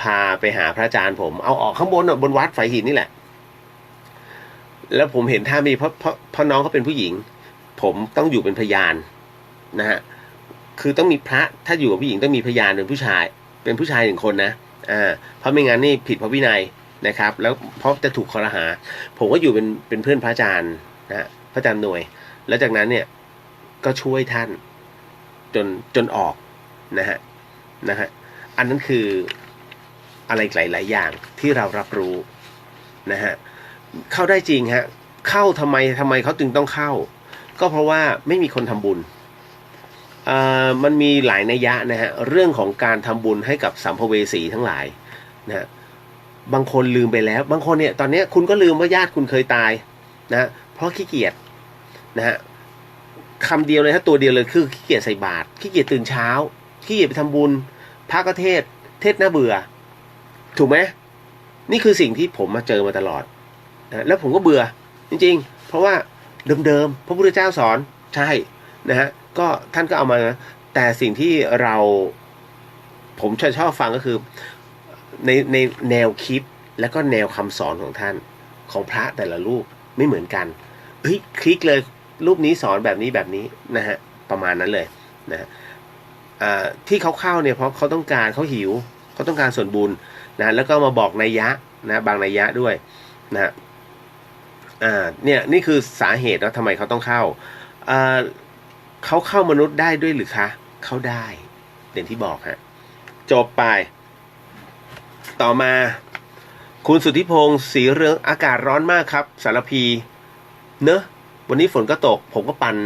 พาไปหาพระอาจารย์ผมเอาออกข้างบนวัดฝายหินนี่แหละแล้วผมเห็นท่ามีเพราะน้องเขาเป็นผู้หญิงผมต้องอยู่เป็นพยานนะฮะคือต้องมีพระถ้าอยู่กับผู้หญิงต้องมีพยานเป็นผู้ชายหนึ่งคนนะเพราะไม่งั้นนี่ผิดพระวินัยนะครับแล้วเพราะจะถูกคอรหาผมก็อยู่เป็นเพื่อนพระอาจารย์นะพระอาจารย์หน่วยแล้วจากนั้นเนี่ยก็ช่วยท่านจนออกนะฮะอันนั้นคืออะไรหลายๆอย่างที่เรารับรู้นะฮะเข้าได้จริงฮะเข้าทำไมเขาจึงต้องเข้าก็เพราะว่าไม่มีคนทำบุญมันมีหลายนัยยะนะฮะเรื่องของการทำบุญให้กับสัมภเวสีทั้งหลายนะฮะบางคนลืมไปแล้วบางคนเนี่ยตอนนี้คุณก็ลืมว่าญาติคุณเคยตายนะเพราะขี้เกียจนะฮะคำเดียวเลยถ้าตัวเดียวเลยคือขี้เกียจใส่บาตรขี้เกียจตื่นเช้าขี้เกียจไปทำบุญพระก็เทศน่าเบื่อถูกไหมนี่คือสิ่งที่ผมมาเจอมาตลอดนะแล้วผมก็เบื่อจริงๆเพราะว่าเดิมพระพุทธเจ้าสอนใช่นะฮะก็ท่านก็เอามานะแต่สิ่งที่ผมชอบฟังก็คือในแนวคิดและก็แนวคำสอนของท่านของพระแต่ละรูปไม่เหมือนกันคลิกเลยรูปนี้สอนแบบนี้นะฮะประมาณนั้นเลยนะที่เขาเข้าเนี่ยเพราะเขาต้องการเขาหิวเขาต้องการส่วนบุญ นะแล้วก็มาบอกนัยยะนะบางนัยยะด้วยนะเนี่ยนี่คือสาเหตุว่าทำไมเขาต้องเข้าเขาเข้ามนุษย์ได้ด้วยหรือคะเข้าได้อย่างที่บอกฮะจบไปต่อมาคุณสุทธิพงศ์ศรีเรืองอากาศร้อนมากครับสารพีเนอะวันนี้ฝนก็ตกผมก็ปั่น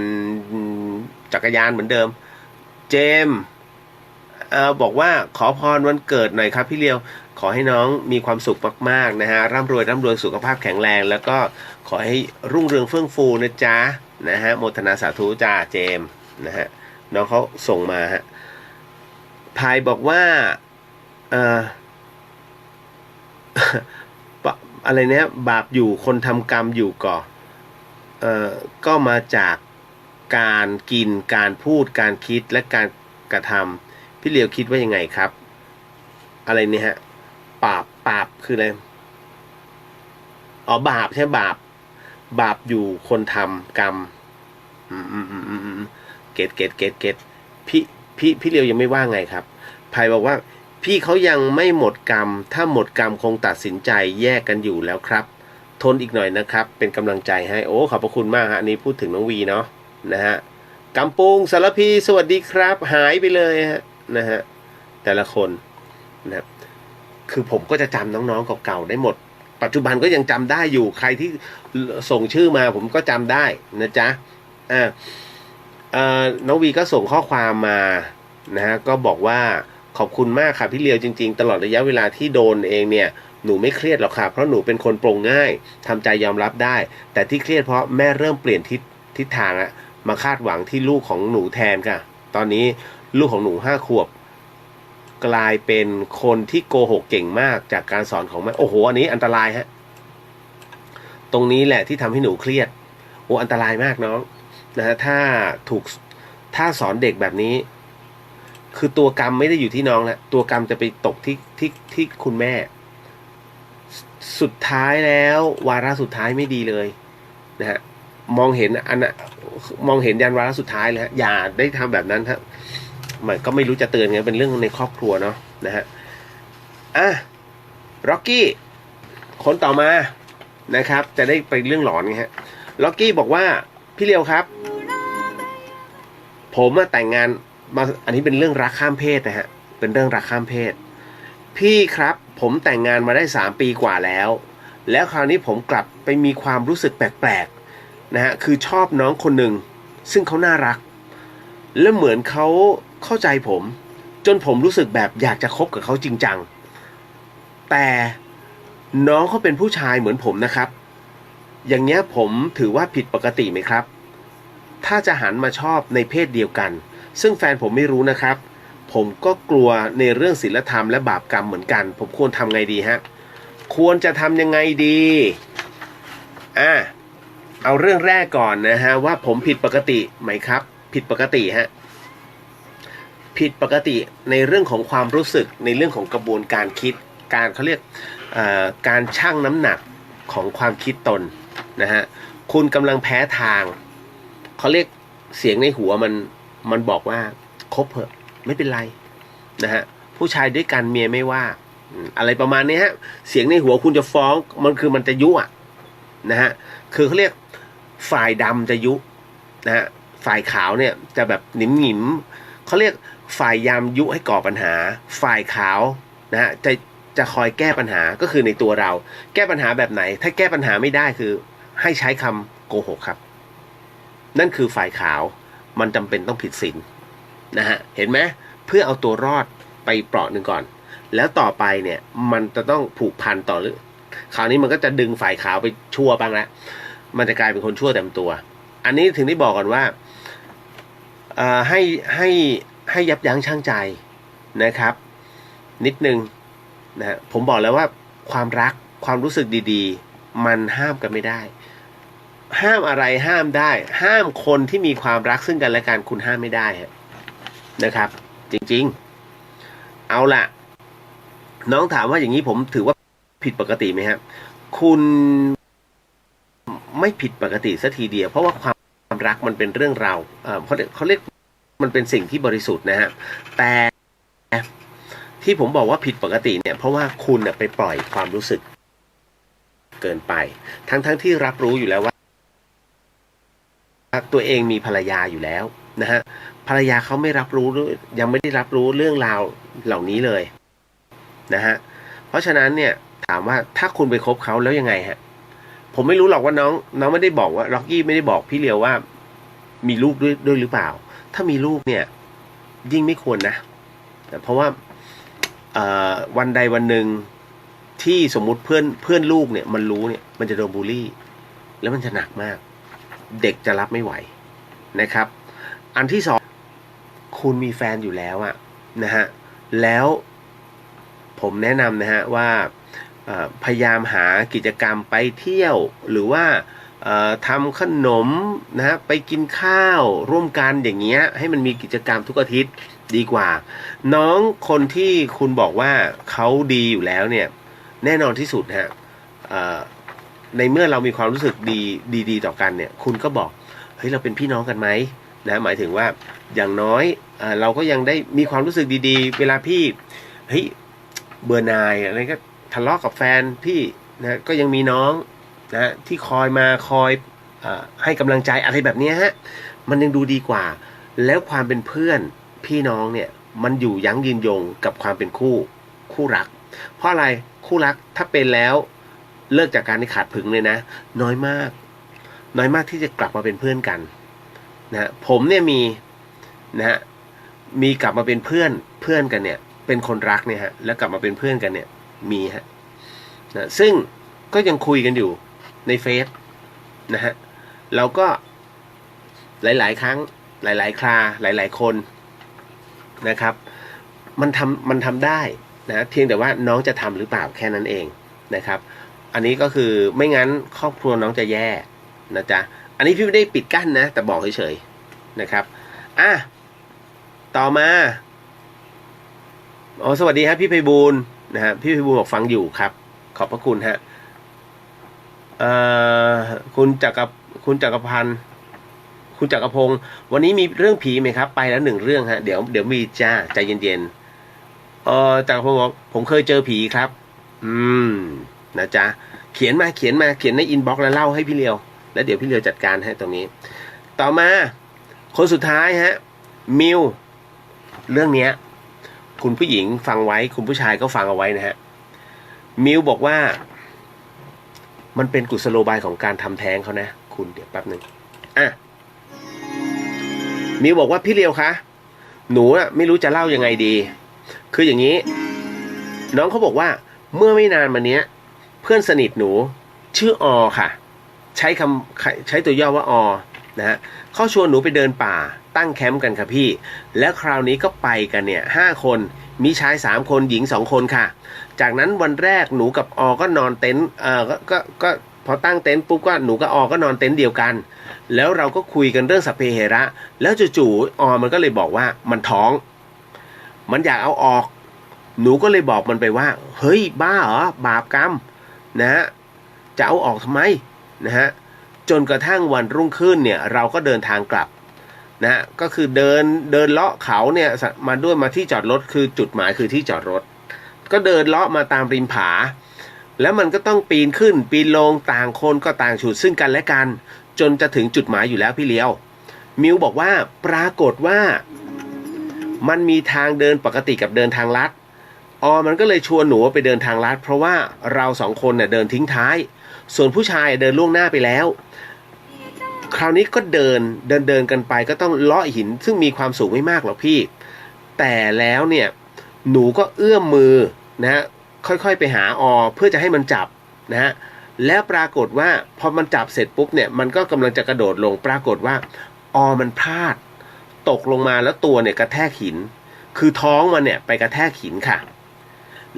จักรยานเหมือนเดิมเจมบอกว่าขอพรวันเกิดหน่อยครับพี่เลียวขอให้น้องมีความสุขมากๆนะฮะร่ำรวยสุขภาพแข็งแรงแล้วก็ขอให้รุ่งเรืองเฟื่องฟูนะจ๊ะนะฮะโมทนาสาธุจ้าเจมนะฮะน้องเขาส่งมาฮะพายบอกว่าอะไรเนี้ยบาปอยู่คนทำกรรมอยู่ก่อก็มาจากการกินการพูดการคิดและการกระทำพี่เลียวคิดว่ายังไงครับอะไรเนี่ยฮะบาปคืออะไรบาปใช่บาปอยู่คนทำกรรมเก็ตพี่เลียวยังไม่ว่าไงครับไผ่บอกว่าพี่เขายังไม่หมดกรรมถ้าหมดกรรมคงตัดสินใจแยกกันอยู่แล้วครับทนอีกหน่อยนะครับเป็นกำลังใจให้โอ้ขอบพระคุณมากฮะอันนี้พูดถึงน้องวีเนาะนะฮะกำปุงสารพีสวัสดีครับหายไปเลยฮะนะฮะแต่ละคนนะครับคือผมก็จะจำน้องๆเก่าๆได้หมดปัจจุบันก็ยังจำได้อยู่ใครที่ส่งชื่อมาผมก็จำได้นะจ๊ะน้องวีก็ส่งข้อความมานะฮะก็บอกว่าขอบคุณมากค่ะพี่เลียวจริงๆตลอดระยะเวลาที่โดนเองเนี่ยหนูไม่เครียดหรอกค่ะเพราะหนูเป็นคนปลงง่ายทำใจยอมรับได้แต่ที่เครียดเพราะแม่เริ่มเปลี่ยนทิศทางอะมาคาดหวังที่ลูกของหนูแทนค่ะตอนนี้ลูกของหนู5 ขวบกลายเป็นคนที่โกหกเก่งมากจากการสอนของแม่โอ้โหอันนี้อันตรายฮะตรงนี้แหละที่ทำให้หนูเครียดโอ้อันตรายมากน้องนะฮะถ้าสอนเด็กแบบนี้คือตัวกรรมไม่ได้อยู่ที่น้องแล้วตัวกรรมจะไปตกที่คุณแม่สุดท้ายแล้ววาระสุดท้ายไม่ดีเลยนะฮะมองเห็นยันวาระสุดท้ายเลยฮะอย่าได้ทำแบบนั้นครับมันก็ไม่รู้จะเตือนไงเป็นเรื่องในครอบครัวเนาะนะฮะร็อกกี้คนต่อมานะครับจะได้ไปเรื่องหลอนไงฮะร็อกกี้บอกว่าพี่เลียวครับผมแต่งงานมาอันนี้เป็นเรื่องรักข้ามเพศนะฮะเป็นเรื่องรักข้ามเพศพี่ครับผมแต่งงานมาได้3 ปีกว่าแล้วคราวนี้ผมกลับไปมีความรู้สึกแปลกๆนะฮะคือชอบน้องคนหนึ่งซึ่งเขาน่ารักและเหมือนเขาเข้าใจผมจนผมรู้สึกแบบอยากจะคบกับเขาจริงจังแต่น้องเขาเป็นผู้ชายเหมือนผมนะครับอย่างเงี้ยผมถือว่าผิดปกติไหมครับถ้าจะหันมาชอบในเพศเดียวกันซึ่งแฟนผมไม่รู้นะครับผมก็กลัวในเรื่องศีลธรรมและบาปกรรมเหมือนกันผมควรทำไงดีฮะควรจะทำยังไงดีเอาเรื่องแรกก่อนนะฮะว่าผมผิดปกติไหมครับผิดปกติฮะผิดปกติในเรื่องของความรู้สึกในเรื่องของกระบวนการคิดการเขาเรียกการชั่งน้ำหนักของความคิดตนนะฮะคุณกำลังแพ้ทางเขาเรียกเสียงในหัวมันบอกว่าคบเถอะไม่เป็นไรนะฮะผู้ชายด้วยกันเมียไม่ว่าอะไรประมาณนี้ฮะเสียงในหัวคุณจะฟ้องมันจะยุนะฮะคือเขาเรียกฝ่ายดำจะยุนะฮะฝ่ายขาวเนี่ยจะแบบหนิมเขาเรียกฝ่ายยามยุให้ก่อปัญหาฝ่ายขาวนะฮะจะคอยแก้ปัญหาก็คือในตัวเราแก้ปัญหาแบบไหนถ้าแก้ปัญหาไม่ได้คือให้ใช้คำโกหกครับนั่นคือฝ่ายขาวมันจำเป็นต้องผิดศีลนะฮะเห็นไหมเพื่อเอาตัวรอดไปเปราะหนึ่งก่อนแล้วต่อไปเนี่ยมันจะต้องผูกพันต่อหรือคราวนี้มันก็จะดึงฝ่ายขาวไปชั่วบ้างแล้วมันจะกลายเป็นคนชั่วเต็มตัวอันนี้ถึงได้บอกก่อนว่าให้ยับยั้งชั่งใจนะครับนิดนึงนะผมบอกแล้วว่าความรักความรู้สึกดีๆมันห้ามกันไม่ได้ห้ามอะไรห้ามได้ห้ามคนที่มีความรักซึ่งกันและกันคุณห้ามไม่ได้นะครับจริงๆเอาล่ะน้องถามว่าอย่างนี้ผมถือว่าผิดปกติไหมครับคุณไม่ผิดปกติสักทีเดียวเพราะว่าความรักมันเป็นเรื่องราวเขาเรียกมันเป็นสิ่งที่บริสุทธิ์นะฮะแต่ ที่ผมบอกว่าผิดปกติเนี่ยเพราะว่าคุณไปปล่อยความรู้สึกเกินไปทั้งที่รับรู้อยู่แล้วว่าตัวเองมีภรรยาอยู่แล้วนะฮะภรรยาเขาไม่รับรู้ยังไม่ได้รับรู้เรื่องราวเหล่านี้เลยนะฮะเพราะฉะนั้นเนี่ยถามว่าถ้าคุณไปคบเขาแล้วยังไงฮะผมไม่รู้หรอกว่าน้องไม่ได้บอกว่าล็อกกี้ไม่ได้บอกพี่เลียวว่ามีลูกด้วยหรือเปล่าถ้ามีลูกเนี่ยยิ่งไม่ควรนะเพราะว่าวันใดวันหนึ่งที่สมมุติเพื่อนลูกเนี่ยมันรู้เนี่ยมันจะโดนบูลลี่แล้วมันจะหนักมากเด็กจะรับไม่ไหวนะครับอันที่สองคุณมีแฟนอยู่แล้วอะนะฮะแล้วผมแนะนำนะฮะว่าพยายามหากิจกรรมไปเที่ยวหรือว่าทำขนมนะฮะไปกินข้าวร่วมกันอย่างเงี้ยให้มันมีกิจกรรมทุกอาทิตย์ดีกว่าน้องคนที่คุณบอกว่าเขาดีอยู่แล้วเนี่ยแน่นอนที่สุดฮะในเมื่อเรามีความรู้สึกดีต่อกันเนี่ยคุณก็บอกเฮ้ยเราเป็นพี่น้องกันไหมนะหมายถึงว่าอย่างน้อยเราก็ยังได้มีความรู้สึกดีๆเวลาพี่เฮ้ยเบื่อหน่ายอะไรก็ทะเลาะกับแฟนพี่นะก็ยังมีน้องนะที่คอยให้กำลังใจอะไรแบบนี้ฮะมันยังดูดีกว่าแล้วความเป็นเพื่อนพี่น้องเนี่ยมันอยู่ยั้งยืนยงกับความเป็นคู่รักเพราะอะไรคู่รักถ้าเป็นแล้วเลิกจากการที่ขาดผึงเลยนะน้อยมากที่จะกลับมาเป็นเพื่อนกันนะผมเนี่ยมีนะฮะมีกลับมาเป็นเพื่อนกันเนี่ยเป็นคนรักเนี่ยฮะแล้วกลับมาเป็นเพื่อนกันเนี่ยมีฮะนะซึ่งก็ยังคุยกันอยู่ในเฟซนะฮะเราก็หลายๆครั้งหลายๆคราหลายๆคนนะครับมันทำได้นะเพียงแต่ว่าน้องจะทำหรือเปล่าแค่นั้นเองนะครับอันนี้ก็คือไม่งั้นครอบครัวน้องจะแย่นะจ๊ะอันนี้พี่ไม่ได้ปิดกั้นนะแต่บอกเฉยๆนะครับต่อมาสวัสดีครับพี่ไพบูลย์นะฮะพี่ไพบูลย์บอกฟังอยู่ครับขอบพระคุณฮะคุณจักรพันธ์คุณจักรพงศ์วันนี้มีเรื่องผีไหมครับไปแล้ว1เรื่องฮะเดี๋ยวมีจ้าใจเย็นๆจักรพงศ์บอกผมเคยเจอผีครับนะจ๊ะเขียนในอินบ็อกซ์แล้วเล่าให้พี่เลียวแล้วเดี๋ยวพี่เลียวจัดการให้ตรงนี้ต่อมาคนสุดท้ายฮะมิวเรื่องเนี้ยคุณผู้หญิงฟังไว้คุณผู้ชายก็ฟังเอาไว้นะฮะมิวบอกว่ามันเป็นกุศโลบายของการทำแท้งเขานะคุณเดี๋ยวแป๊บนึงมิวบอกว่าพี่เลียวคะหนูไม่รู้จะเล่ายังไงดีคืออย่างนี้น้องเขาบอกว่าเมื่อไม่นานมาเนี้ยเพื่อนสนิทหนูชื่ออค่ะใช้ตัวย่อว่าอนะฮะเขาชวนหนูไปเดินป่าตั้งแคมป์กันค่ะพี่แล้วคราวนี้ก็ไปกันเนี่ย5 คนมีชาย3 คนหญิง2 คนค่ะจากนั้นวันแรกหนูกับอก็นอนเต็นท์ก็พอตั้งเต็นท์ปุ๊บก็หนูกับอก็นอนเต็นท์เดียวกันแล้วเราก็คุยกันเรื่องสัพเพเหระแล้วจู่ๆมันก็เลยบอกว่ามันท้องมันอยากเอาออกหนูก็เลยบอกมันไปว่าเฮ้ยบ้าเหรอบาปกรรมนะฮะจะเอาออกทำไมนะฮะจนกระทั่งวันรุ่งขึ้นเนี่ยเราก็เดินทางกลับนะฮะก็คือเดินเลาะเขาเนี่ยมาที่จอดรถคือจุดหมายคือที่จอดรถก็เดินเลาะมาตามริมผาแล้วมันก็ต้องปีนขึ้นปีนลงต่างคนก็ต่างฉุดซึ่งกันและกันจนจะถึงจุดหมายอยู่แล้วพี่เลี้ยวมิวบอกว่าปรากฏว่ามันมีทางเดินปกติกับเดินทางลัดมันก็เลยชวนหนูไปเดินทางลัดเพราะว่าเรา2 คนเนี่ยเดินทิ้งท้ายส่วนผู้ชายเดินล่วงหน้าไปแล้วคราวนี้ก็เดินกันไปก็ต้องเลาะหินซึ่งมีความสูงไม่มากหรอกพี่แต่แล้วเนี่ยหนูก็เอื้อมมือนะฮะค่อยๆไปหาเพื่อจะให้มันจับนะฮะแล้วปรากฏว่าพอมันจับเสร็จปุ๊บเนี่ยมันก็กำลังจะกระโดดลงปรากฏว่ามันพลาดตกลงมาแล้วตัวเนี่ยกระแทกหินคือท้องมันเนี่ยไปกระแทกหินค่ะ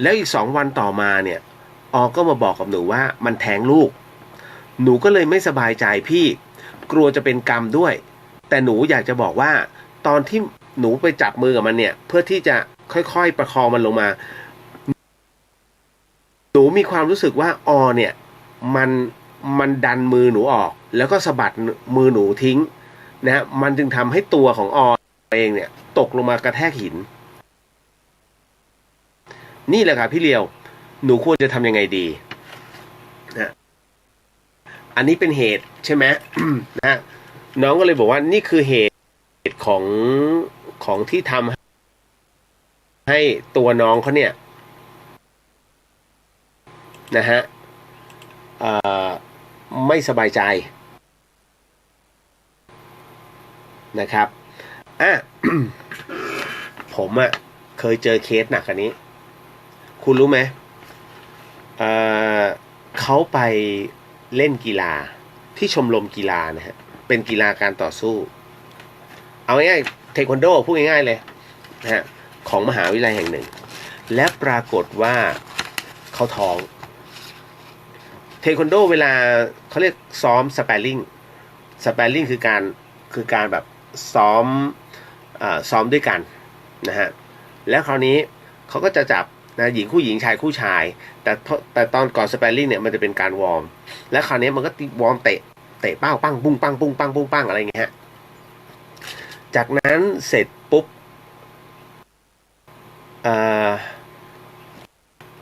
แล้วอีก2 วันต่อมาเนี่ยก็มาบอกกับหนูว่ามันแท้งลูกหนูก็เลยไม่สบายใจพี่กลัวจะเป็นกรรมด้วยแต่หนูอยากจะบอกว่าตอนที่หนูไปจับมือกับมันเนี่ยเพื่อที่จะค่อยๆประคองมันลงมาหนูมีความรู้สึกว่าเนี่ยมันดันมือหนูออกแล้วก็สะบัดมือหนูทิ้งนะมันจึงทำให้ตัวของเองเนี่ยตกลงมากระแทกหิน นี่แหละครับพี่เลียวหนูควรจะทำยังไงดีนะอันนี้เป็นเหตุใช่ไหม นะน้องก็เลยบอกว่านี่คือเหตุของที่ทำให้ตัวน้องเขาเนี่ยนะฮะไม่สบายใจนะครับผมเคยเจอเคสหนักอันนี้คุณรู้ไหมเขาไปเล่นกีฬาที่ชมรมกีฬานะฮะเป็นกีฬาการต่อสู้เอาง่ายๆเทควันโดพูดง่ายๆเลยนะฮะของมหาวิทยาลัยแห่งหนึ่งและปรากฏว่าเขาท้องเทควันโดเวลาเขาเรียกซ้อมสเปรริ่งคือการแบบซ้อมด้วยกันนะฮะแล้วคราวนี้เขาก็จะจับนะหญิงคู่หญิงชายคู่ชายแต่ตอนก่อนสเปรริ่งเนี่ยมันจะเป็นการวอร์มและคราวนี้มันก็วอร์มเตะเป้าปั้งปุ้งปั้งปุ้งปั้งปุ้งปั้งอะไรอย่างเงี้ยฮะจากนั้นเสร็จปุ๊บ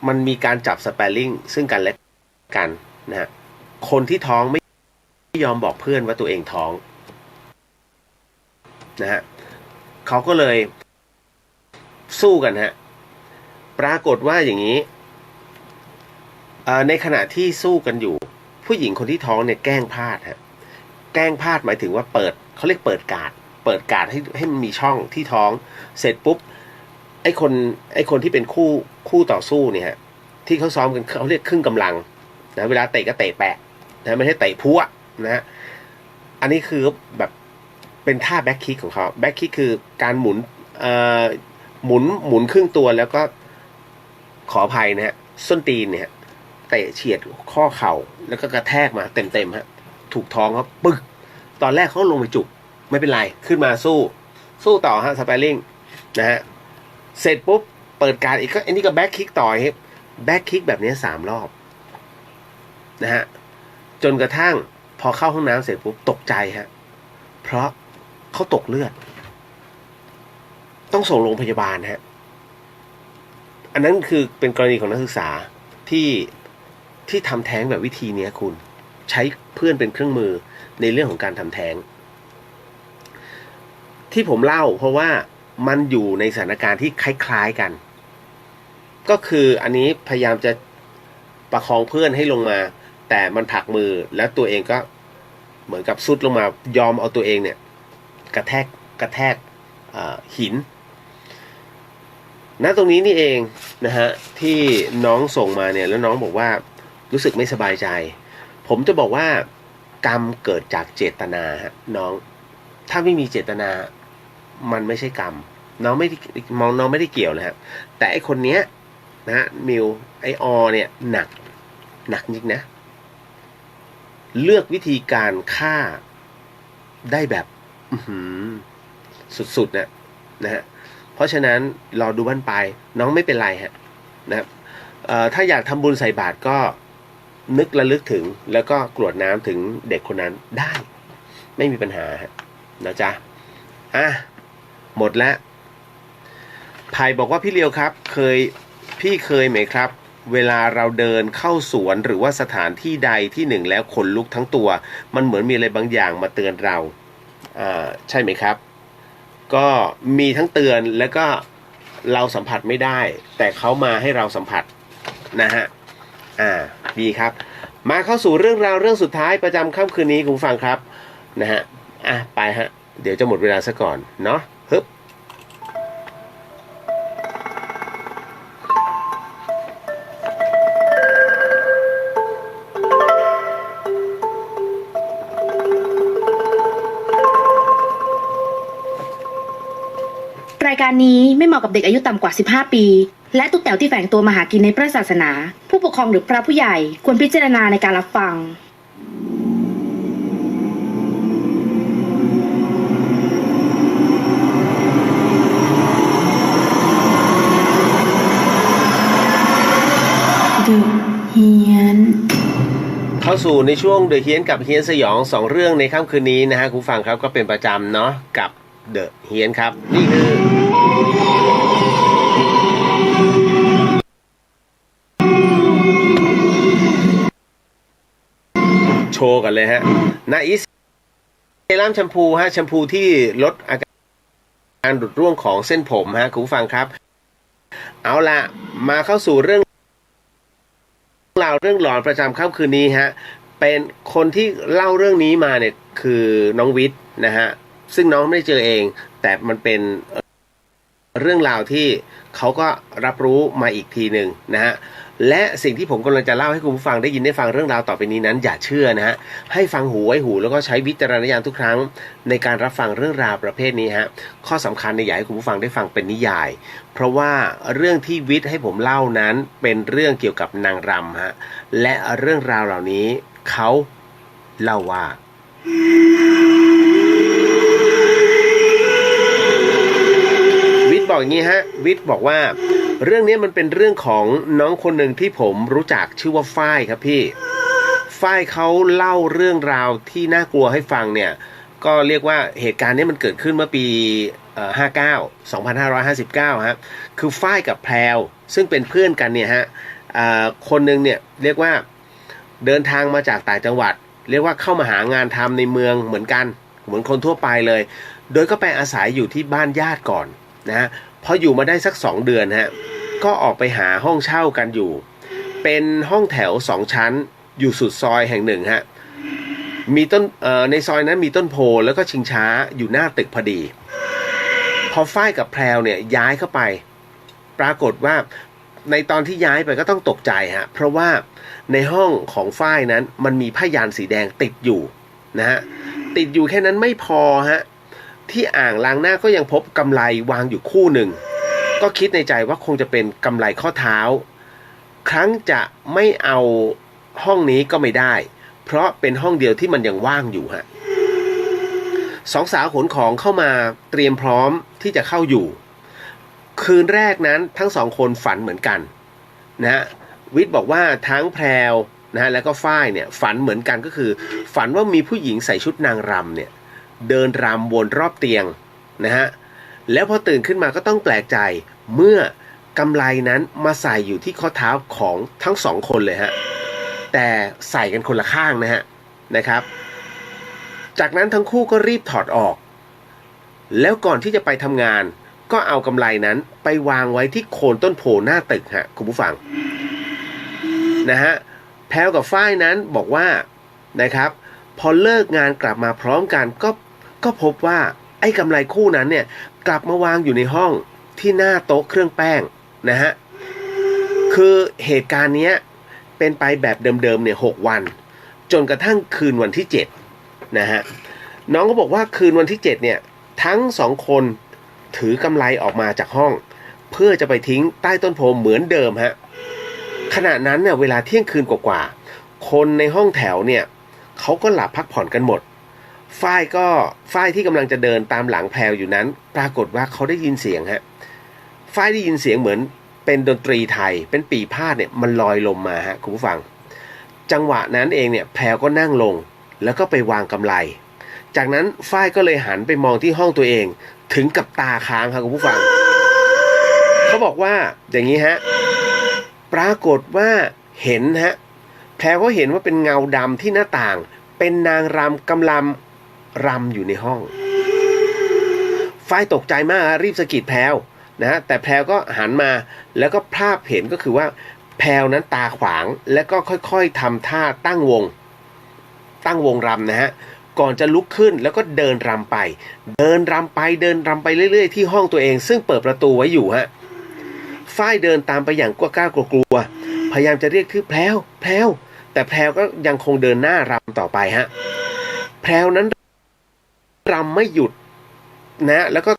มันมีการจับสเปรริ่งซึ่งกันและกันนะฮะคนที่ท้องไม่ยอมบอกเพื่อนว่าตัวเองท้องนะฮะเขาก็เลยสู้กันฮะปรากฏว่าอย่างนี้ในขณะที่สู้กันอยู่ผู้หญิงคนที่ท้องเนี่ยแกล้งพลาดฮะแกล้งพลาดหมายถึงว่าเขาเรียกเปิดการ์ดให้มันมีช่องที่ท้องเสร็จปุ๊บไอ้คนที่เป็นคู่ต่อสู้เนี่ยฮะที่เขาซ้อมกันเขาเรียกครึ่งกำลังนะเวลาเตะก็เตะแปะนะไม่ใช่เตะพัวนะฮะอันนี้คือแบบเป็นท่าแบ็คคิกของเขาแบ็คคิกคือการหมุนครึ่งตัวแล้วก็ขออภัยนะฮะส้นตีนเนี่ยเตะเฉียดข้อเข่าแล้วก็กระแทกมาเต็มฮะถูกท้องครับปึ๊กตอนแรกเขาลงไปจุกไม่เป็นไรขึ้นมาสู้ต่อฮะสเปรริ่งนะฮะเสร็จปุ๊บเปิดการอีกก็อันนี้ก็แบ็คคิกต่อครับแบ็คคิกแบบนี้3 รอบนะฮะจนกระทั่งพอเข้าห้องน้ำเสร็จปุ๊บตกใจฮะเพราะเขาตกเลือดต้องส่งโรงพยาบาลฮะอันนั้นคือเป็นกรณีของนักศึกษาที่ทำแท้งแบบวิธีนี้คุณใช้เพื่อนเป็นเครื่องมือในเรื่องของการทำแท้งที่ผมเล่าเพราะว่ามันอยู่ในสถานการณ์ที่คล้ายๆกันก็คืออันนี้พยายามจะประคองเพื่อนให้ลงมาแต่มันผลักมือแล้วตัวเองก็เหมือนกับซุดลงมายอมเอาตัวเองเนี่ยกระแทกหินณตรงนี้นี่เองนะฮะที่น้องส่งมาเนี่ยแล้วน้องบอกว่ารู้สึกไม่สบายใจผมจะบอกว่ากรรมเกิดจากเจตนาฮะน้องถ้าไม่มีเจตนามันไม่ใช่กรรมน้องไม่ได้เกี่ยวเลยฮะแต่ไอคนเนี้ยนะฮะมิวไอเนี่ยหนักจริงนะเลือกวิธีการฆ่าได้แบบสุดๆนะฮะเพราะฉะนั้นรอดูบั้นปลายน้องไม่เป็นไรฮะนะครับถ้าอยากทำบุญใส่บาตรก็นึกระลึกถึงแล้วก็กรวดน้ำถึงเด็กคนนั้นได้ไม่มีปัญหาฮะนะจ๊ะหมดแล้วไผ่บอกว่าพี่เลียวครับพี่เคยไหมครับเวลาเราเดินเข้าสวนหรือว่าสถานที่ใดที่หนึ่งแล้วขนลุกทั้งตัวมันเหมือนมีอะไรบางอย่างมาเตือนเราใช่ไหมครับก็มีทั้งเตือนแล้วก็เราสัมผัสไม่ได้แต่เขามาให้เราสัมผัสนะฮะดีครับมาเข้าสู่เรื่องราวเรื่องสุดท้ายประจำค่ำคืนนี้คุณผู้ฟังครับนะฮะไปฮะเดี๋ยวจะหมดเวลาซะก่อนเนาะฮึบรายการนี้ไม่เหมาะกับเด็กอายุต่ำกว่า 15 ปีและตุ๊กแต๋วที่แฝงตัวมาหากินในพระศาสนาผู้ปกครองหรือพระผู้ใหญ่ควรพิจารณาในการรับฟังเข้าสู่ในช่วงเดอะเฮียนกับเฮียนสยอง2เรื่องในค่ำคืนนี้นะฮะคุณผู้ฟังครับก็เป็นประจำเนาะกับเดอะเฮียนครับนี่คือ โชว์กันเลยฮะนาอีเซรั่มแชมพูฮะแชมพูที่ลดอาการหลุดร่วงของเส้นผมฮะคุณผู้ฟังครับเอาละมาเข้าสู่เรื่องราวเรื่องหลอนประจำค่ำคืนนี้ฮะเป็นคนที่เล่าเรื่องนี้มาเนี่ยคือน้องวิทย์นะฮะซึ่งน้องไม่ได้เจอเองแต่มันเป็นเรื่องราวที่เขาก็รับรู้มาอีกทีหนึ่งนะฮะและสิ่งที่ผมกำลังจะเล่าให้คุณผู้ฟังได้ยินได้ฟังเรื่องราวต่อไปนี้นั้นอย่าเชื่อนะฮะให้ฟังหูไว้หูแล้วก็ใช้วิจารณญาณทุกครั้งในการรับฟังเรื่องราวประเภทนี้ฮะข้อสำคัญในอยากให้คุณผู้ฟังได้ฟังเป็นนิยายเพราะว่าเรื่องที่วิทย์ให้ผมเล่านั้นเป็นเรื่องเกี่ยวกับนางรำฮะและเรื่องราวเหล่านี้เขาเล่าว่าวิทย์บอกอย่างนี้ฮะวิทย์บอกว่าเรื่องนี้มันเป็นเรื่องของน้องคนหนึ่งที่ผมรู้จักชื่อว่าฝ้ายครับพี่ฝ้ายเขาเล่าเรื่องราวที่น่ากลัวให้ฟังเนี่ยก็เรียกว่าเหตุการณ์นี้มันเกิดขึ้นเมื่อปี2559ฮะคือฝ้ายกับแพรวซึ่งเป็นเพื่อนกันเนี่ยฮะคนหนึ่งเนี่ยเรียกว่าเดินทางมาจากต่างจังหวัดเรียกว่าเข้ามาหางานทำในเมืองเหมือนกันเหมือนคนทั่วไปเลยโดยก็ไปอาศัยอยู่ที่บ้านญาติก่อนนะฮะพออยู่มาได้สัก2 เดือนฮะก็ออกไปหาห้องเช่ากันอยู่เป็นห้องแถว2 ชั้นอยู่สุดซอยแห่งหนึ่งฮะมีต้นในซอยนั้นมีต้นโพแล้วก็ชิงช้าอยู่หน้าตึกพอดีพอฝ้ายกับแพรวเนี่ยย้ายเข้าไปปรากฏว่าในตอนที่ย้ายไปก็ต้องตกใจฮะเพราะว่าในห้องของฝ้ายนั้นมันมีผ้ายันสีแดงติดอยู่นะฮะติดอยู่แค่นั้นไม่พอฮะที่อ่างล้างหน้าก็ยังพบกำไลวางอยู่คู่หนึ่งก็คิดในใจว่าคงจะเป็นกำไลข้อเท้าครั้งจะไม่เอาห้องนี้ก็ไม่ได้เพราะเป็นห้องเดียวที่มันยังว่างอยู่ฮะสองสาวขนของเข้ามาเตรียมพร้อมที่จะเข้าอยู่คืนแรกนั้นทั้ง2 คนฝันเหมือนกันนะฮะวิทย์บอกว่าทั้งแพรวนะฮะแล้วก็ฝ้ายเนี่ยฝันเหมือนกันก็คือฝันว่ามีผู้หญิงใส่ชุดนางรำเนี่ยเดินรำวนรอบเตียงนะฮะแล้วพอตื่นขึ้นมาก็ต้องแปลกใจเมื่อกำไลนั้นมาใส่อยู่ที่ข้อเท้าของทั้ง2 คนเลยฮะแต่ใส่กันคนละข้างนะครับจากนั้นทั้งคู่ก็รีบถอดออกแล้วก่อนที่จะไปทำงานก็เอากำไลนั้นไปวางไว้ที่โคนต้นโพหน้าตึกฮะคุณผู้ฟังนะฮะแพรวกับฝ้ายนั้นบอกว่านะครับพอเลิกงานกลับมาพร้อมกันก็พบว่าไอ้กำไลคู่นั้นเนี่ยกลับมาวางอยู่ในห้องที่หน้าโต๊ะเครื่องแป้งนะฮะคือเหตุการณ์นี้เป็นไปแบบเดิมๆเนี่ย6 วันจนกระทั่งคืนวันที่7นะฮะน้องก็บอกว่าคืนวันที่7เนี่ยทั้ง2 คนถือกำไลออกมาจากห้องเพื่อจะไปทิ้งใต้ต้นโพเหมือนเดิมฮะขณะนั้นเนี่ยเวลาเที่ยงคืนกว่าๆคนในห้องแถวเนี่ยเขาก็หลับพักผ่อนกันหมดฝ้ายที่กำลังจะเดินตามหลังแพรวอยู่นั้นปรากฏว่าเขาได้ยินเสียงฮะฝ้ายได้ยินเสียงเหมือนเป็นดนตรีไทยเป็นปีพาดเนี่ยมันลอยลมมาฮะคุณผู้ฟังจังหวะนั้นเองเนี่ยแพรวก็นั่งลงแล้วก็ไปวางกำไลจากนั้นฝ้ายก็เลยหันไปมองที่ห้องตัวเองถึงกับตาค้างครับคุณผู้ฟังเขาบอกว่าอย่างนี้ฮะปรากฏว่าเห็นฮะแพรก็เห็นว่าเป็นเงาดำที่หน้าต่างเป็นนางรำกำลังรำอยู่ในห้องฝ้ายตกใจมากรีบสะกิดแพรนะฮะแต่แพรก็หันมาแล้วก็ภาพเห็นก็คือว่าแพรนั้นตาขวางแล้วก็ค่อยๆทำท่าตั้งวงรำนะฮะก่อนจะลุกขึ้นแล้วก็เดินรำไปเดินรำไปเรื่อยๆที่ห้องตัวเองซึ่งเปิดประตูไว้อยู่ฮะฝ้ายเดินตามไปอย่างกล้ากลัวพยายามจะเรียกชื่อแพรวแต่แพรวก็ยังคงเดินหน้ารำต่อไปฮะแพรวนั้นรำไม่หยุดนะแล้วก็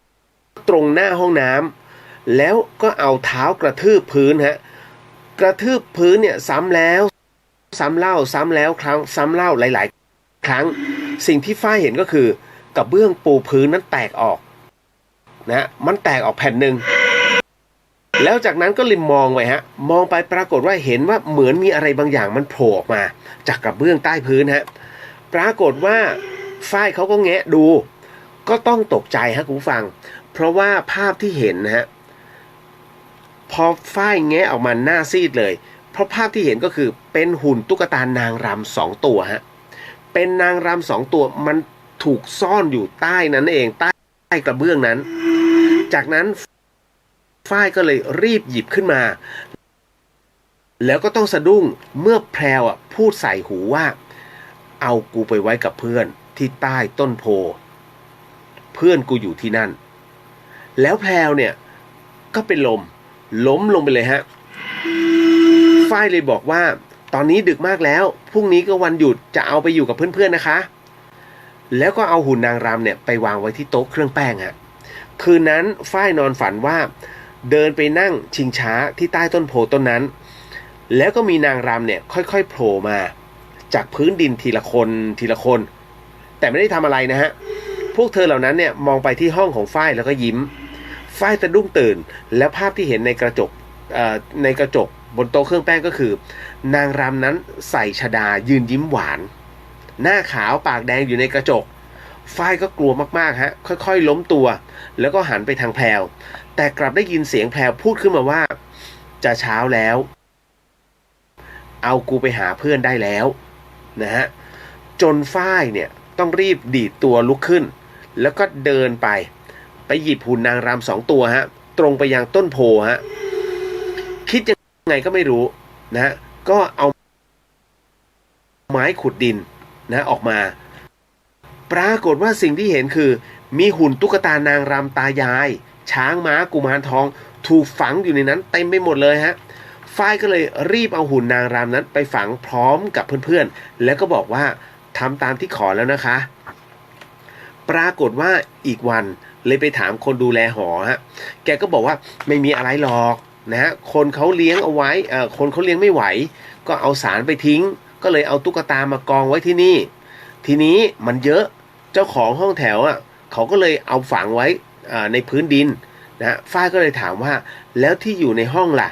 ตรงหน้าห้องน้ำแล้วก็เอาเท้ากระทืบพื้นฮะกระทืบพื้นเนี่ยซ้ำแล้วซ้ำเล่าซ้ำแล้วครั้งซ้ำเล่าหลายๆครั้งสิ่งที่ฝ้ายเห็นก็คือกระเบื้องปูพื้นนั้นแตกออกนะมันแตกออกแผ่นหนึ่งแล้วจากนั้นก็เลยมองไปฮะมองไปปรากฏว่าเห็นว่าเหมือนมีอะไรบางอย่างมันโผล่ออกมาจากกระเบื้องใต้พื้นฮะปรากฏว่าฝ้ายเขาก็แงะดูก็ต้องตกใจฮะคุณผู้ฟังเพราะว่าภาพที่เห็นนะฮะพอฝ้ายแงะออกมาหน้าซีดเลยเพราะภาพที่เห็นก็คือเป็นหุ่นตุ๊กตานางรำ2 ตัวฮะ เป็นนางรำ2 ตัวมันถูกซ่อนอยู่ใต้นั้นเองใต้กระเบื้องนั้น จากนั้นฝ้ายก็เลยรีบหยิบขึ้นมาแล้วก็ต้องสะดุ้งเมื่อแพรวพูดใส่หูว่าเอากูไปไว้กับเพื่อนที่ใต้ต้นโพเพื่อนกูอยู่ที่นั่นแล้วแพรวเนี่ยก็เป็นล้มลงไปเลยฮะฝ้ายเลยบอกว่าตอนนี้ดึกมากแล้วพรุ่งนี้ก็วันหยุดจะเอาไปอยู่กับเพื่อนๆนะคะแล้วก็เอาหุ่นนางรำเนี่ยไปวางไว้ที่โต๊ะเครื่องแป้งฮะคืนนั้นฝ้ายนอนฝันว่าเดินไปนั่งชิงช้าที่ใต้ต้นโพต้นนั้นแล้วก็มีนางรำเนี่ยค่อยๆโผล่มาจากพื้นดินทีละคนแต่ไม่ได้ทำอะไรนะฮะพวกเธอเหล่านั้นเนี่ยมองไปที่ห้องของฝ้ายแล้วก็ยิ้มฝ้ายสะดุ้งตื่นแล้วภาพที่เห็นในกระจกบนโต๊ะเครื่องแป้งก็คือนางรำนั้นใส่ชฎายืนยิ้มหวานหน้าขาวปากแดงอยู่ในกระจกฝ้ายก็กลัวมากๆฮะค่อยๆล้มตัวแล้วก็หันไปทางแพรวแต่กลับได้ยินเสียงแพรวพูดขึ้นมาว่าจะเช้าแล้วเอากูไปหาเพื่อนได้แล้วนะฮะจนฝ้ายเนี่ยต้องรีบดีดตัวลุกขึ้นแล้วก็เดินไปหยิบหุ่นนางรำ2 ตัวฮะตรงไปยังต้นโพฮะคิดยังไงก็ไม่รู้นะฮะก็เอาไม้ขุดดินนะออกมาปรากฏว่าสิ่งที่เห็นคือมีหุ่นตุ๊กตานางรำตายายช้างม้ากุมารทองถูกฝังอยู่ในนั้นเต็มไปหมดเลยฮะฝ้ายก็เลยรีบเอาหุ่นนางรำนั้นไปฝังพร้อมกับเพื่อนๆแล้วก็บอกว่าทำตามที่ขอแล้วนะคะปรากฏว่าอีกวันเลยไปถามคนดูแลหอฮะแกก็บอกว่าไม่มีอะไรหรอกนะฮะคนเขาเลี้ยงเอาไว้คนเขาเลี้ยงไม่ไหวก็เอาสารไปทิ้งก็เลยเอาตุ๊กตามากองไว้ที่นี่ทีนี้มันเยอะเจ้าของห้องแถวเขาก็เลยเอาฝังไว้ในพื้นดินนะฝ้ายก็เลยถามว่าแล้วที่อยู่ในห้องล่ะ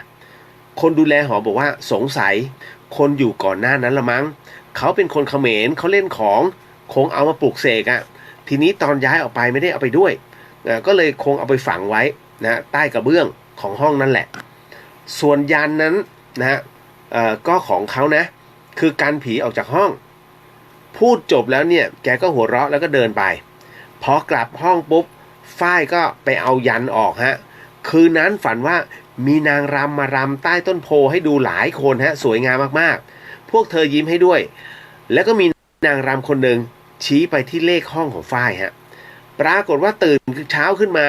คนดูแลหอบอกว่าสงสัยคนอยู่ก่อนหน้านั้นละมั้งเขาเป็นคนเขมรเขาเล่นของคงเอามาปลูกเสกทีนี้ตอนย้ายออกไปไม่ได้เอาไปด้วยก็เลยคงเอาไปฝังไว้นะใต้กระเบื้องของห้องนั่นแหละส่วนยันนั้นนะก็ของเขานะคือกันผีออกจากห้องพูดจบแล้วเนี่ยแกก็หัวเราะแล้วก็เดินไปพอกลับห้องปุ๊บฝ้ายก็ไปเอายันออกฮะคืนนั้นฝันว่ามีนางรำมารำใต้ต้นโพให้ดูหลายคนฮะสวยงามมากๆพวกเธอยิ้มให้ด้วยแล้วก็มีนางรำคนหนึ่งชี้ไปที่เลขห้องของฝ้ายฮะปรากฏว่าตื่นเช้าขึ้นมา